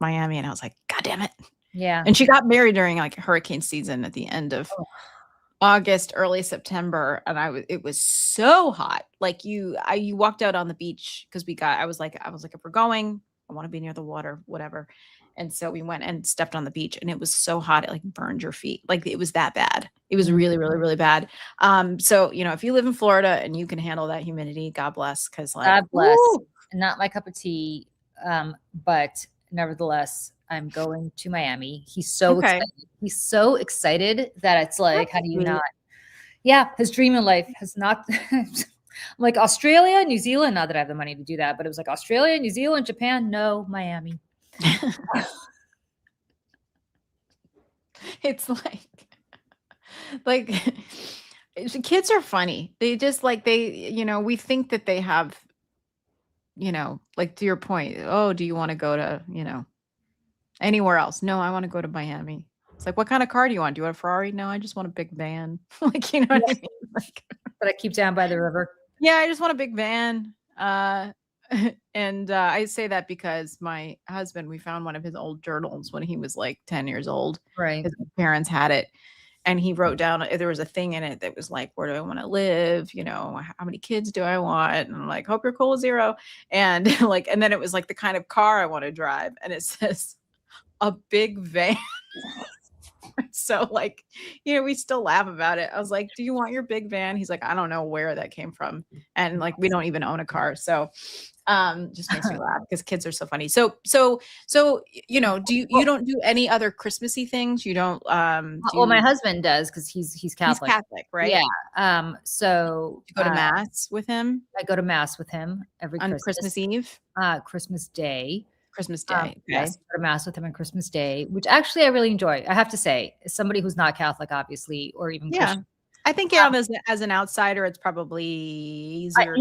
Miami, and I was like, God damn it. Yeah. And she got married during like hurricane season at the end of August, early September, and it was so hot. Like you walked out on the beach because I was like, if we're going, I want to be near the water, whatever. And so we went and stepped on the beach, and it was so hot it like burned your feet. Like, it was that bad. It was really, really, really bad. So if you live in Florida and you can handle that humidity, God bless. Because God bless. Not my cup of tea. But nevertheless, I'm going to Miami. He's so excited. He's so excited that it's like, how do you not? Yeah, his dream in life has not. Like Australia, New Zealand. Not that I have the money to do that, but it was like Australia, New Zealand, Japan. No, Miami. It's like kids are funny. They just we think that they have, like, to your point, oh, do you want to go to, anywhere else? No, I want to go to Miami. It's like, what kind of car do you want? Do you want a Ferrari? No, I just want a big van. Like, you know what I mean? Like, but I keep down by the river. Yeah, I just want a big van. And I say that because my husband, we found one of his old journals when he was like 10 years old. Right. His parents had it. And he wrote down, there was a thing in it that was like, where do I want to live? You know, how many kids do I want? And I'm like, hope you're cool with 0. And like, and then it was like the kind of car I want to drive. And it says a big van. So like, we still laugh about it. I was like, do you want your big van? He's like, I don't know where that came from. And like, we don't even own a car. So just makes me laugh because kids are so funny. So you don't do any other Christmassy things? You don't Well, my husband does because he's Catholic. He's Catholic, right? Yeah. So you go to mass with him? I go to mass with him every on Christmas Eve? Christmas Day. Christmas Day. Okay. Yes, go to mass with him on Christmas Day, which actually I really enjoy. I have to say, as somebody who's not Catholic, obviously, or even Christian. I think as an outsider, it's probably easier.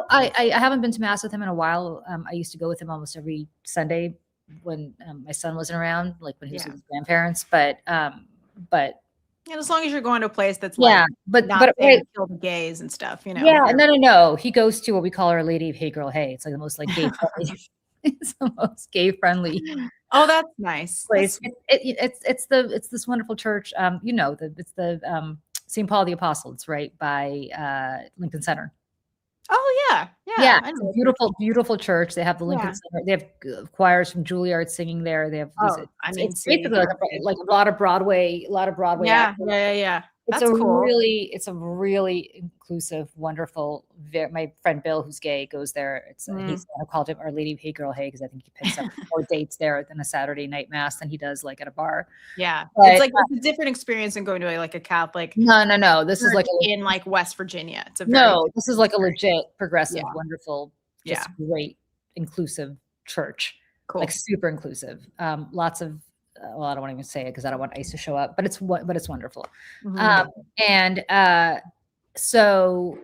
I haven't been to mass with him in a while. I used to go with him almost every Sunday when my son wasn't around, like when he was with his grandparents. But as long as you're going to a place that's but kill the gays and stuff, Yeah, no. He goes to what we call Our Lady of Hey Girl Hey. It's like the most like gay friendly. It's the most gay friendly. Oh, that's nice place. It's this wonderful church. It's the St. Paul the Apostle. It's right by Lincoln Center. Oh yeah. It's a beautiful church. They have the Lincoln Center. They have choirs from Juilliard singing there. They have. It's basically like a lot of Broadway. Yeah. It's a really inclusive, wonderful. My friend Bill, who's gay, goes there. He's called it Our Lady of Hey Girl Hey because I think he picks up more dates there than a Saturday night mass than he does like at a bar. Yeah, but it's a different experience than going to a Catholic. No. This is like in West Virginia. It's this is like a legit, progressive, wonderful, just great, inclusive church. Cool. Like super inclusive. Lots of. Well, I don't want to even say it because I don't want ICE to show up, but it's wonderful. Mm-hmm. So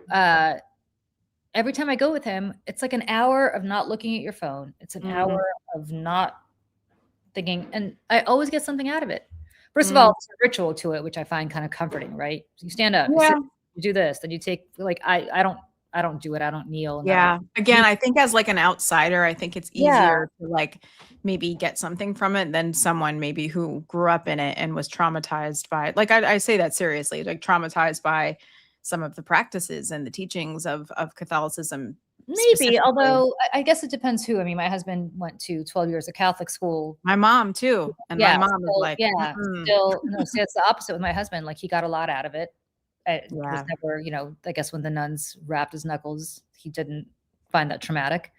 every time I go with him, it's like an hour of not looking at your phone. It's an hour of not thinking, and I always get something out of it. First of all, there's a ritual to it, which I find kind of comforting, right? So you stand up, you do this, then you take I don't do it. I don't kneel. Again, I think as like an outsider, I think it's easier to maybe get something from it than someone maybe who grew up in it and was traumatized by it. Like I say that seriously, like traumatized by some of the practices and the teachings of Catholicism. Maybe, although I guess it depends who. I mean, my husband went to 12 years of Catholic school. My mom too. And my mom is like, still, no, see, it's the opposite with my husband. Like he got a lot out of it. It was never, I guess when the nuns wrapped his knuckles, he didn't find that traumatic.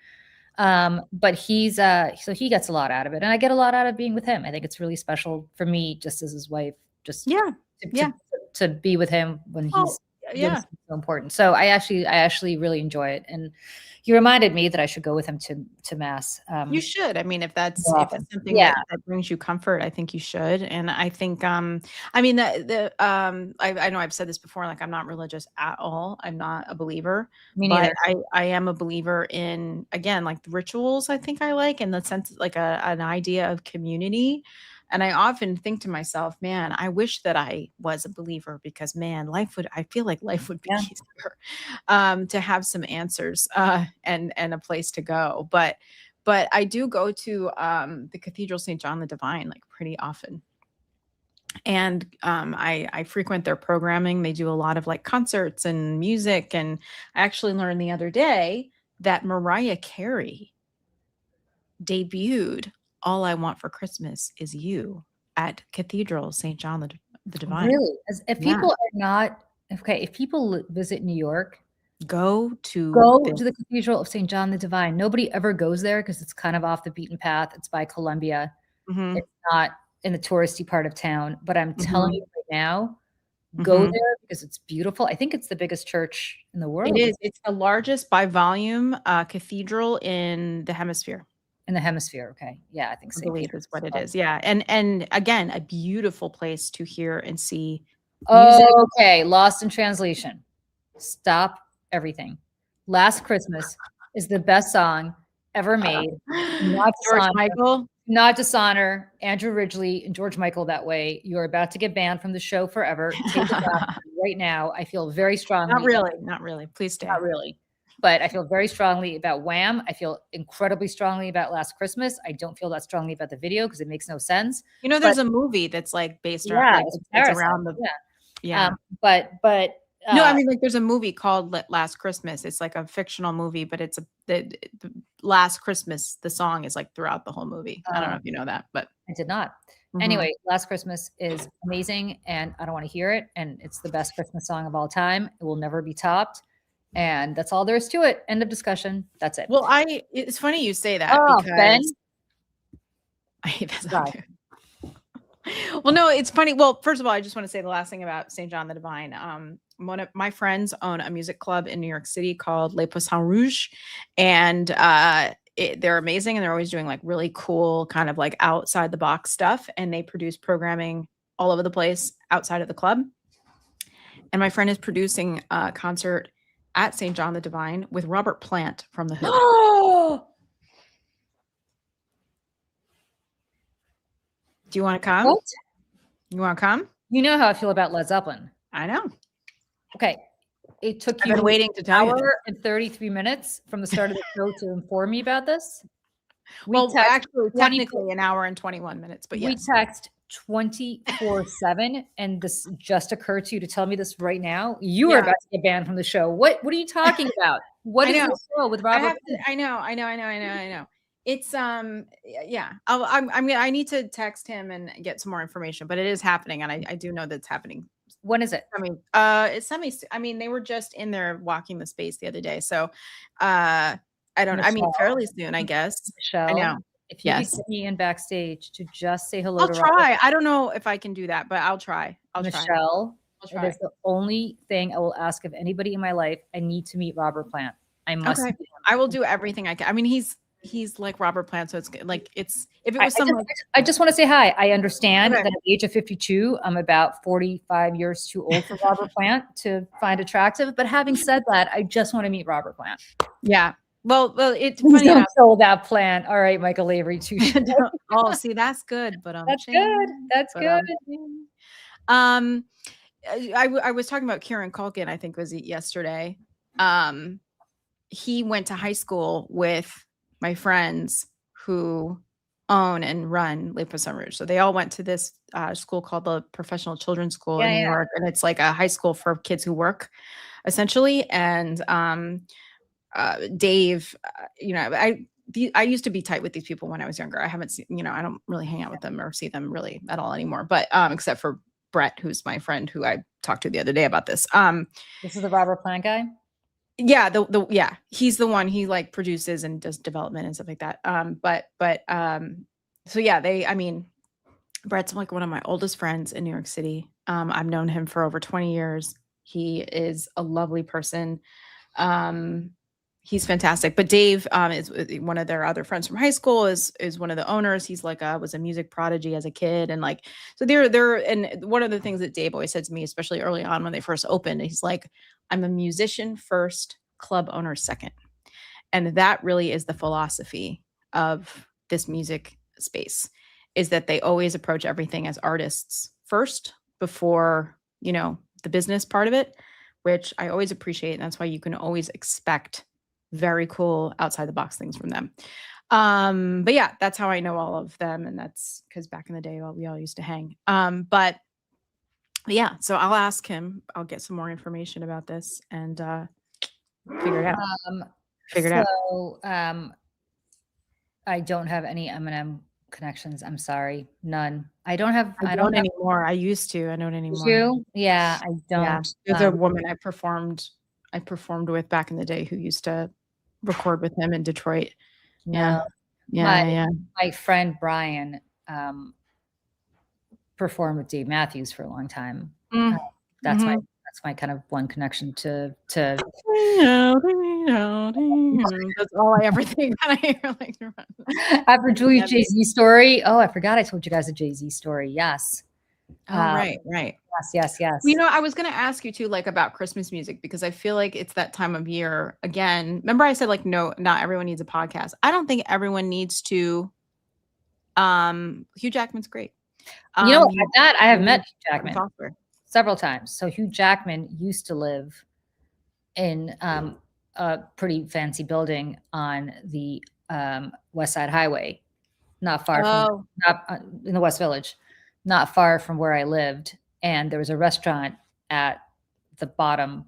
But he's so he gets a lot out of it, and I get a lot out of being with him. I think it's really special for me, just as his wife, to be with him when he's so important. So I actually really enjoy it, and you reminded me that I should go with him to mass. You should. I mean, if that's something that brings you comfort, I think you should. And I think, I know I've said this before, like I'm not religious at all. I'm not a believer. Me neither. But I am a believer in, again, like the rituals. I think I like in the sense like an idea of community. And I often think to myself, man, I wish that I was a believer because, man, I feel like life would be easier to have some answers and a place to go. But I do go to the Cathedral St. John the Divine like pretty often. And I frequent their programming. They do a lot of like concerts and music. And I actually learned the other day that Mariah Carey debuted All I Want for Christmas Is You at Cathedral St. John the Divine. Really? If people are not, if people visit New York, go to the Cathedral of St. John the Divine. Nobody ever goes there because it's kind of off the beaten path. It's by Columbia. Mm-hmm. It's not in the touristy part of town, but I'm telling you right now, go there because it's beautiful. I think it's the biggest church in the world. It is. It's the largest by volume cathedral in the hemisphere. In the hemisphere, okay. Yeah, I think I believe is what it is. Yeah. And again, a beautiful place to hear and see music. Okay, lost in translation. Stop everything. Last Christmas is the best song ever made. Not dishonor Andrew Ridgeley and George Michael that way. You're about to get banned from the show forever. Take it back right now. I feel very strongly. Not really. Please stay. Not really. but I feel very strongly about Wham. I feel incredibly strongly about Last Christmas. I don't feel that strongly about the video because it makes no sense. You know, there's a movie that's like based around, Yeah, like it's it's Parasite. around the, Yeah. yeah. But No, I mean, like there's a movie called Last Christmas. It's like a fictional movie, but it's the Last Christmas. The song is like throughout the whole movie. I don't know if you know that, but I did not. Mhm. Anyway, Last Christmas is amazing, and I don't want to hear it. And it's the best Christmas song of all time. It will never be topped. And that's all there is to it. End of discussion. That's it. Well, it's funny you say that Oh, because Ben? I hate that Sorry. song too. Well, no, it's funny. Well, first of all, I just want to say the last thing about St. John the Divine. One of my friends own a music club in New York City called Les Poissons Rouges, and they're amazing, and they're always doing like really cool kind of like outside the box stuff, and they produce programming all over the place outside of the club. And my friend is producing a concert at St. John the Divine with Robert Plant from The Who. Do you want to come? What? You want to come? You know how I feel about Led Zeppelin. I know. Okay. It took I've you been waiting to tell an you. hour and 33 minutes from the start of the show to inform me about this. Well, text actually, 24 technically an hour and 21 minutes, but We yes. text 24/7, and this just occurred to you to tell me this right now. You are Yeah. about to get banned from the show. What are you talking about? What I is know. this show with I Robert? have to, I know. It's yeah. I need to text him and get some more information, but it is happening, and I do know that's happening. When is it? I mean, it's I mean, they were just in there walking the space the other day, so I don't. I mean, Michelle. fairly soon, I guess. Michelle, I know. if you could Yes. get me in backstage to just say hello I'll to Robert. try. I don't know if I can do that, but I'll try. I'll try. Michelle, I'll it try. is the only thing I will ask of anybody in my life. I need to meet Robert Plant. I must. Okay. meet him. I will do everything I can. I mean, he's like Robert Plant, so it's like it's if it was I just want to say hi. I understand Okay. that at the age of 52, I'm about 45 years too old for Robert Plant to find attractive. But having said that, I just want to meet Robert Plant. yeah. Well, it's Please funny don't enough. sell that plant. All right, Michael Avery, too. Oh, see, that's good, but That's good. That's good. I was talking about Kieran Culkin, I think was it yesterday. He went to high school with my friends who own and run Les Poissons Rouges. So they all went to this school called the Professional Children's School in New York, and it's like a high school for kids who work, essentially. And Dave, you know, I used to be tight with these people when I was younger. I haven't seen, you know, I don't really hang out with them or see them really at all anymore. But except for Brett, who's my friend who I talked to the other day about this. This is the Robert Plant guy. Yeah, yeah, he's the one. He like produces and does development and stuff like that. So yeah, I mean, Brett's like one of my oldest friends in New York City. I've known him for over 20 years. He is a lovely person. He's fantastic. But Dave is one of their other friends from high school, is one of the owners. He's like was a music prodigy as a kid. And like, so they're and one of the things that Dave always said to me, especially early on when they first opened, he's like, I'm a musician first, club owner second. And that really is the philosophy of this music space, is that they always approach everything as artists first before, you know, the business part of it, which I always appreciate. And that's why you can always expect very cool outside the box things from them. But yeah, that's how I know all of them. And that's because back in the day, we all used to hang. But yeah, so I'll ask him, I'll get some more information about this and figure it out. So I don't have any Eminem connections. I'm sorry. None. I don't have anymore. I used to. I don't anymore. You? Yeah, I don't. Yeah. There's a woman I performed with back in the day who used to record with him in Detroit. Yeah. My friend Brian performed with Dave Matthews for a long time. That's my kind of one connection to that's all I ever think when I hear like after Julie's Jay-Z story. Oh, I forgot I told you guys a Jay-Z story. Yes. Right. Yes. You know, I was going to ask you too, like about Christmas music, because I feel like it's that time of year again. Remember I said like, no, not everyone needs a podcast. I don't think everyone needs to. Hugh Jackman's great. You know, that I have met Hugh Jackman software several times. So Hugh Jackman used to live in a pretty fancy building on the West Side Highway, not far from not in the West Village, not far from where I lived. And there was a restaurant at the bottom,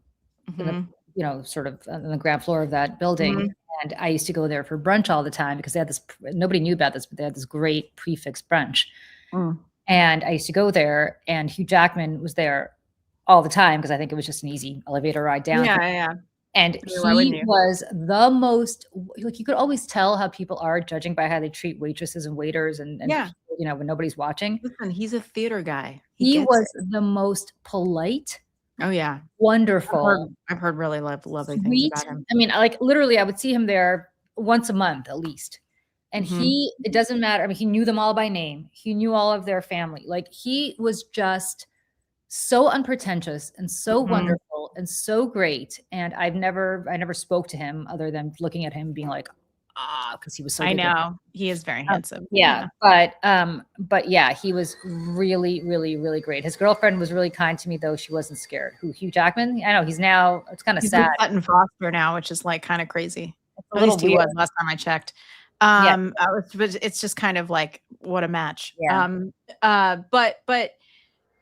in the, you know, sort of on the ground floor of that building. And I used to go there for brunch all the time because they had this, nobody knew about this, but they had this great prefix brunch. And I used to go there, and Hugh Jackman was there all the time because I think it was just an easy elevator ride down. Yeah. And he was the most, like, you could always tell how people are judging by how they treat waitresses and waiters and you know, when nobody's watching. Listen, he's a theater guy. He was the most polite. Oh yeah. Wonderful. I've heard really lovely things Sweet. about him. I mean, like literally I would see him there once a month at least. And it doesn't matter. I mean, he knew them all by name. He knew all of their family. Like, he was just so unpretentious and so wonderful and so great. And I never spoke to him other than looking at him being like, because he was so I good. know he is very handsome. Yeah. But yeah, he was really, really, really great. His girlfriend was really kind to me, though. She wasn't scared. Who, Hugh Jackman? I know he's now, it's kind of sad. Sutton Foster now, which is like kind of crazy. At least he was last time I checked. But it's just kind of like, what a match. But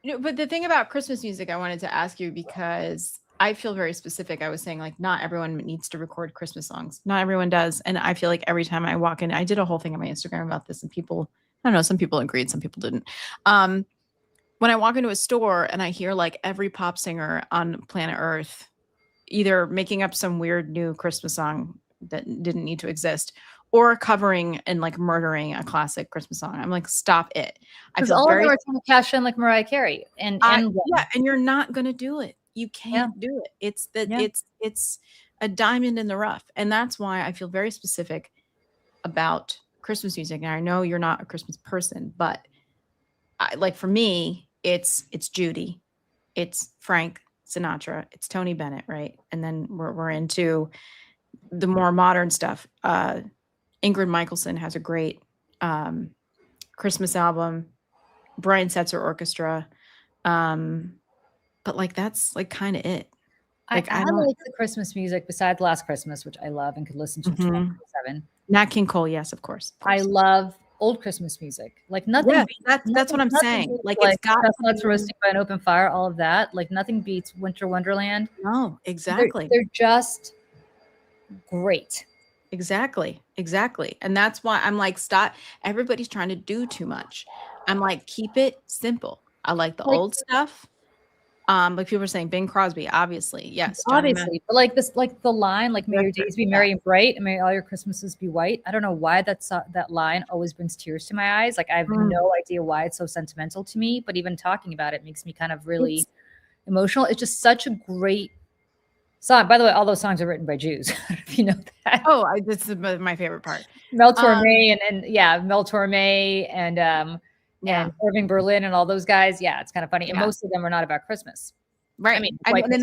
the thing about Christmas music, I wanted to ask you, because I feel very specific. I was saying, like, not everyone needs to record Christmas songs. Not everyone does. And I feel like every time I walk in, I did a whole thing on my Instagram about this, and people, I don't know, some people agreed, some people didn't. When I walk into a store and I hear like every pop singer on planet Earth either making up some weird new Christmas song that didn't need to exist, or covering and like murdering a classic Christmas song, I'm like, stop it. Because all of them are trying to cash in like Mariah Carey, and and you're not gonna do it. You can't do it. It's that it's a diamond in the rough, and that's why I feel very specific about Christmas music. And I know you're not a Christmas person, but like for me, it's Judy, it's Frank Sinatra, it's Tony Bennett, right? And then we're into the more modern stuff. Ingrid Michaelson has a great Christmas album, Brian Setzer Orchestra. But like, that's like kind of it. Like, I like the Christmas music besides Last Christmas, which I love and could listen to 24/7. Nat King Cole, yes, of course. I love old Christmas music. Like nothing. Yeah, that's what I'm saying. Like it's got chestnuts roasting by an open fire, all of that. Like nothing beats Winter Wonderland. No, exactly. They're just great. Exactly. And that's why I'm like, stop. Everybody's trying to do too much. I'm like, keep it simple. I like the old stuff. Like people are saying Bing Crosby, obviously. Yes. Obviously. But like this, like the line, like, may your days be merry and bright, and may all your Christmases be white. I don't know why that line always brings tears to my eyes. Like I have no idea why it's so sentimental to me, but even talking about it makes me kind of really emotional. It's just such a great song. By the way, all those songs are written by Jews. I don't know if you know that. Oh, this is my favorite part. Mel Torme Mel Torme and Irving Berlin and all those guys. Yeah, it's kind of funny. And most of them are not about Christmas. Right. I mean,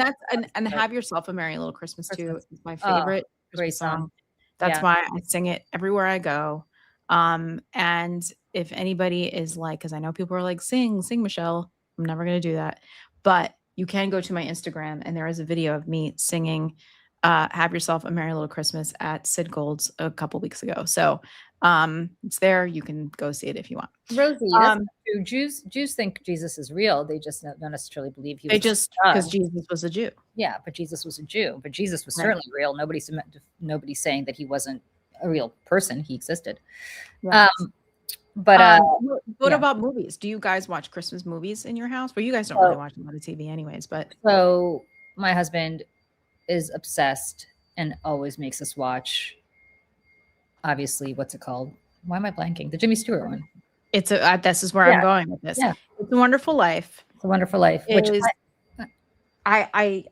and Have Yourself a Merry Little Christmas too is my favorite great song. That's why I sing it everywhere I go. And if anybody is like, because I know people are like, sing, Michelle. I'm never going to do that. But you can go to my Instagram, and there is a video of me singing Have Yourself a Merry Little Christmas at Sid Gold's a couple weeks ago. So it's there. You can go see it if you want. Rosie, that's true. Jews think Jesus is real. They just don't necessarily believe he was. They just, because Jesus was a Jew. Yeah, but Jesus was a Jew. But Jesus was certainly real. Nobody's saying that he wasn't a real person. He existed. Yes. What about movies? Do you guys watch Christmas movies in your house? Well, you guys don't really watch a lot of TV anyways, but. So my husband is obsessed and always makes us watch, obviously, what's it called? Why am I blanking? The Jimmy Stewart one. It's this is where I'm going with this. Yeah. It's a Wonderful Life. It's a Wonderful Life. I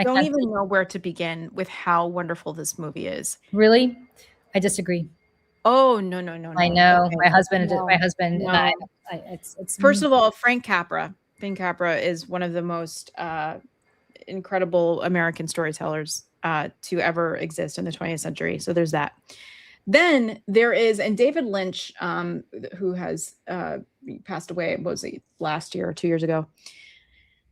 don't even know where to begin with how wonderful this movie is. Really? I disagree. Oh, no. I know. Okay. My husband and I, it's first of all, Frank Capra is one of the most incredible American storytellers to ever exist in the 20th century. So there's that. Then there is, and David Lynch, who has passed away, what was it, last year or 2 years ago?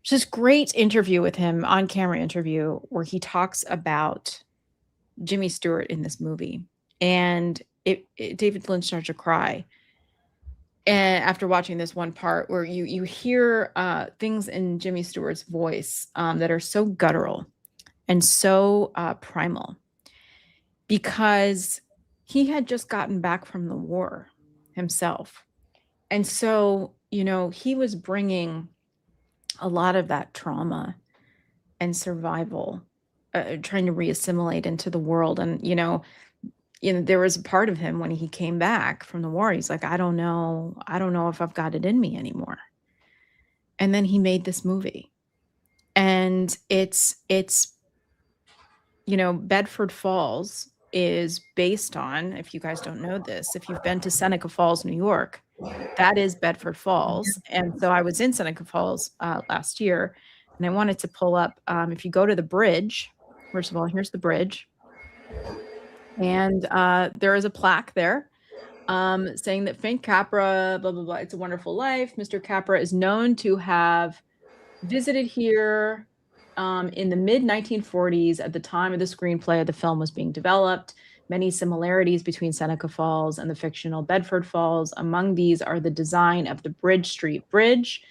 Just great interview with him, on camera interview, where he talks about Jimmy Stewart in this movie, and David Lynch started to cry. And after watching this one part where you hear things in Jimmy Stewart's voice that are so guttural and so primal, because he had just gotten back from the war himself. And so, he was bringing a lot of that trauma and survival, trying to reassimilate into the world. And, there was a part of him when he came back from the war, he's like, I don't know if I've got it in me anymore. And then he made this movie. And it's Bedford Falls is based on, if you guys don't know this, if you've been to Seneca Falls, New York, that is Bedford Falls. And so I was in Seneca Falls last year, and I wanted to pull up, if you go to the bridge, first of all, here's the bridge. And there is a plaque there saying that Frank Capra, blah, blah, blah, it's a wonderful life. Mr. Capra is known to have visited here in the mid-1940s at the time of the screenplay of the film was being developed. Many similarities between Seneca Falls and the fictional Bedford Falls. Among these are the design of the Bridge Street Bridge,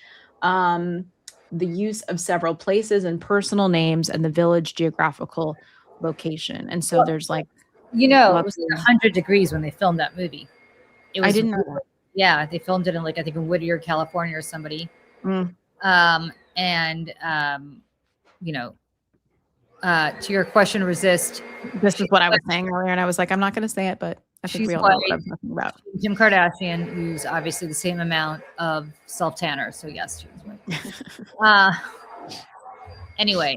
the use of several places and personal names, and the village geographical location. And so there's like, it was 100 degrees when they filmed that movie. I didn't know that. Yeah, they filmed it in I think in Whittier, California or somebody. To your question, resist. This is what I was saying earlier, and I was like, I'm not going to say it, but I think we all know what I'm talking about. Kim Kardashian, who's obviously the same amount of self-tanner. So yes, she was white. Anyway,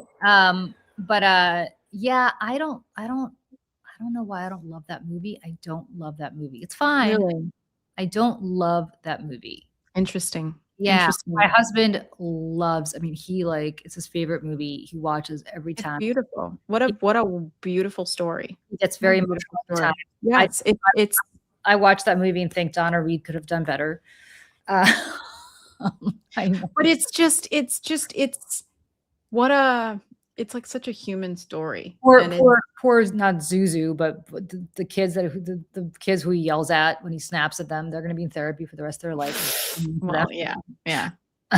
yeah, I don't know why I don't love that movie. I don't love that movie. It's fine. Really? I don't love that movie. Interesting. Yeah. Interesting. My husband loves, it's his favorite movie. He watches every It's time. beautiful. What a beautiful story. It's very emotional. Story. Yeah, it's I watched that movie and think Donna Reed could have done better. But it's like such a human story. Poor not Zuzu, but the kids the kids who he yells at when he snaps at them, they're going to be in therapy for the rest of their life. Well, yeah.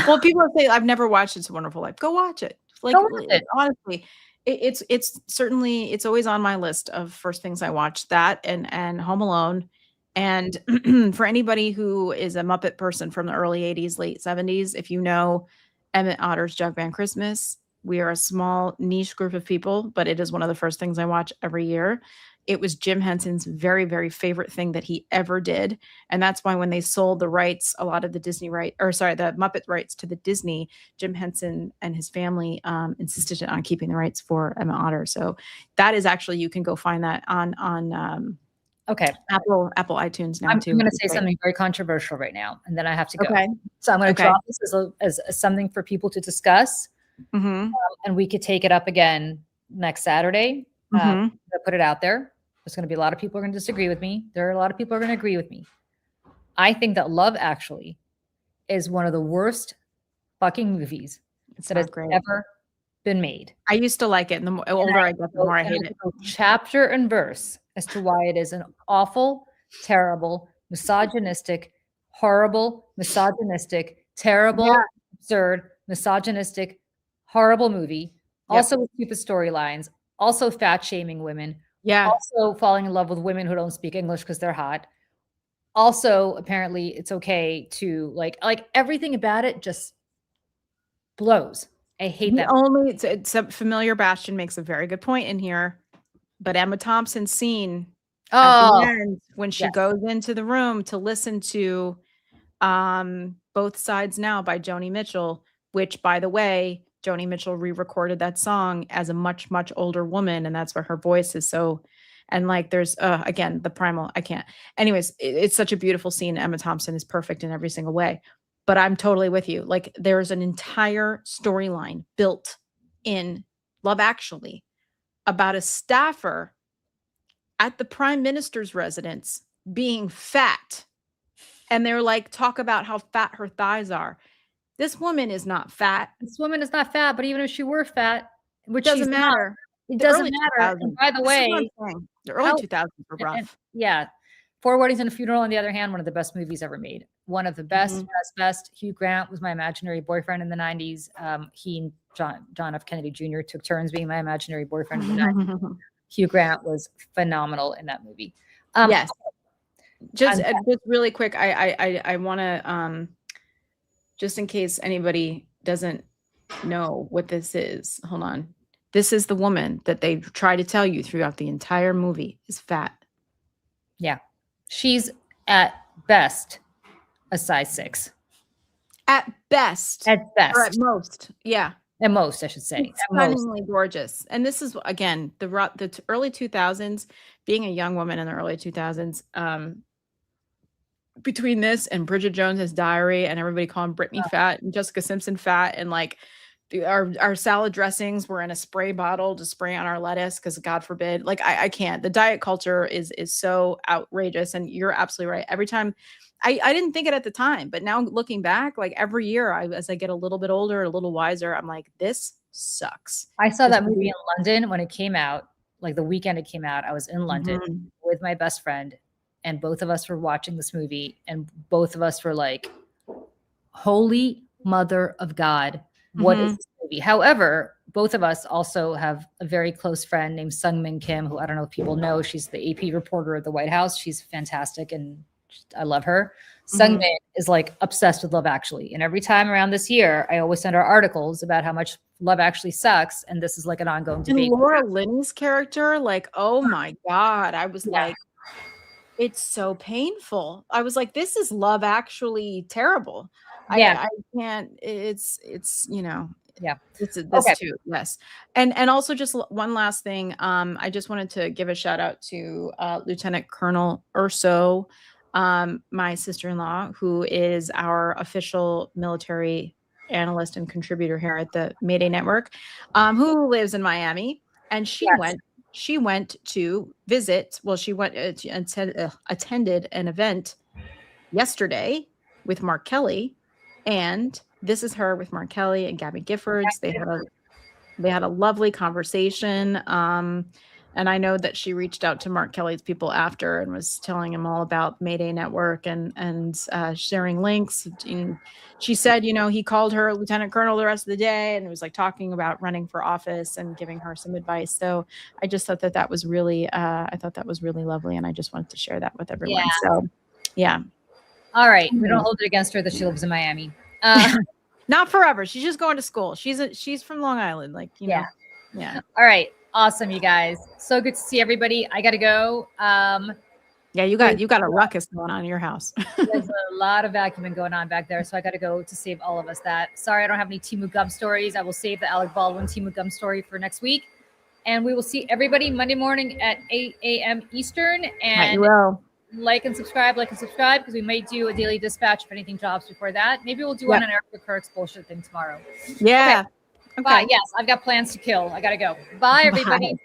Well, people say I've never watched It's a Wonderful Life. Go watch it. Like, Go watch it. Honestly, it's certainly, it's always on my list of first things I watch. That and Home Alone. And for anybody who is a Muppet person from the early 80s, late 70s, if you know Emmett Otter's Jug Band Christmas, we are a small niche group of people, but it is one of the first things I watch every year. It was Jim Henson's very, very favorite thing that he ever did. And that's why when they sold the rights, a lot of the the Muppet rights to the Disney, Jim Henson and his family insisted on keeping the rights for Emmett Otter. So that is actually, you can go find that on Apple iTunes now too. I'm going to say something very controversial right now, and then I have to go. Okay. So I'm going to drop this as something for people to discuss. Mm-hmm. And we could take it up again next Saturday. Mm-hmm. Put it out there. There's going to be a lot of people who are going to disagree with me. There are a lot of people who are going to agree with me. I think that Love Actually is one of the worst fucking movies that has ever been made. I used to like it, and the older I get, the more I hate it. Chapter and verse as to why it is an awful, terrible, misogynistic, horrible, terrible, absurd, misogynistic, horrible movie. Also with stupid storylines. Also fat shaming women. Yeah. Also falling in love with women who don't speak English because they're hot. Also, apparently, it's okay to like everything about it just blows. I hate that. It's a familiar. Bastion makes a very good point in here, but Emma Thompson's scene at the end when she goes into the room to listen to Both Sides Now by Joni Mitchell, which, by the way, Joni Mitchell re-recorded that song as a much, much older woman. And that's where her voice is so, and like, there's, again, the primal, I can't. Anyways, it's such a beautiful scene. Emma Thompson is perfect in every single way, but I'm totally with you. Like, there's an entire storyline built in Love Actually about a staffer at the prime minister's residence being fat. And they're like, talk about how fat her thighs are. This woman is not fat. This woman is not fat, but even if she were fat, which doesn't matter. It The doesn't early matter. 2000s. And by the This is what way, I'm saying. The early 2000s were rough. yeah. Four Weddings and a Funeral, on the other hand, one of the best movies ever made. One of the best. Hugh Grant was my imaginary boyfriend in the 90s. He and John F. Kennedy Jr. took turns being my imaginary boyfriend in the 90s. Hugh Grant was phenomenal in that movie. Yes. Just really quick, I want to, just in case anybody doesn't know what this is, hold on. This is the woman that they try to tell you throughout the entire movie is fat. Yeah. She's at best a size 6. At best. At best. Or at most. Yeah. At most, I should say. It's stunningly gorgeous. And this is, again, the early 2000s, being a young woman in the early 2000s, between this and Bridget Jones's Diary and everybody calling Britney fat and Jessica Simpson fat, and like our salad dressings were in a spray bottle to spray on our lettuce because God forbid, like I can't. The diet culture is so outrageous, and you're absolutely right. Every time, I didn't think it at the time, but now looking back, like every year, as I get a little bit older, a little wiser, I'm like, this sucks. I saw that movie in London when it came out, like the weekend it came out. I was in London with my best friend, and both of us were watching this movie, and both of us were like, holy mother of God, what is this movie? However, both of us also have a very close friend named Sung-Min Kim, who I don't know if people know. She's the AP reporter at the White House. She's fantastic, and I love her. Sung-Min is like obsessed with Love Actually. And every time around this year, I always send her articles about how much Love Actually sucks. And this is like an ongoing debate. And Laura Linney's character, like, oh my God. I was like, it's so painful. I was like, this is Love Actually terrible. I can't, it's, you know, this too. Yes. And also just one last thing. I just wanted to give a shout out to Lieutenant Colonel Urso, my sister-in-law, who is our official military analyst and contributor here at the Mayday Network, who lives in Miami. And she went to visit. Well, she went attended an event yesterday with Mark Kelly, and this is her with Mark Kelly and Gabby Giffords. They had a lovely conversation. And I know that she reached out to Mark Kelly's people after and was telling him all about Mayday Network and sharing links. And she said, you know, he called her Lieutenant Colonel the rest of the day and was like talking about running for office and giving her some advice. So I just thought that was really, lovely. And I just wanted to share that with everyone. Yeah. So, yeah. All right. We don't hold it against her that she lives in Miami. Not forever. She's just going to school. She's from Long Island. Like, you know. Yeah. All right. Awesome, you guys. So good to see everybody. I got to go. Yeah, you got a ruckus going on in your house. There's a lot of vacuuming going on back there, so I got to go to save all of us that. Sorry, I don't have any Timu Gum stories. I will save the Alec Baldwin Timu Gum story for next week. And we will see everybody Monday morning at 8 a.m. Eastern. And like and subscribe, because we may do a daily dispatch if anything drops before that. Maybe we'll do one on Erica Kirk's bullshit thing tomorrow. Yeah. Okay. Bye. Yes, I've got plans to kill. I got to go. Bye, everybody. Bye.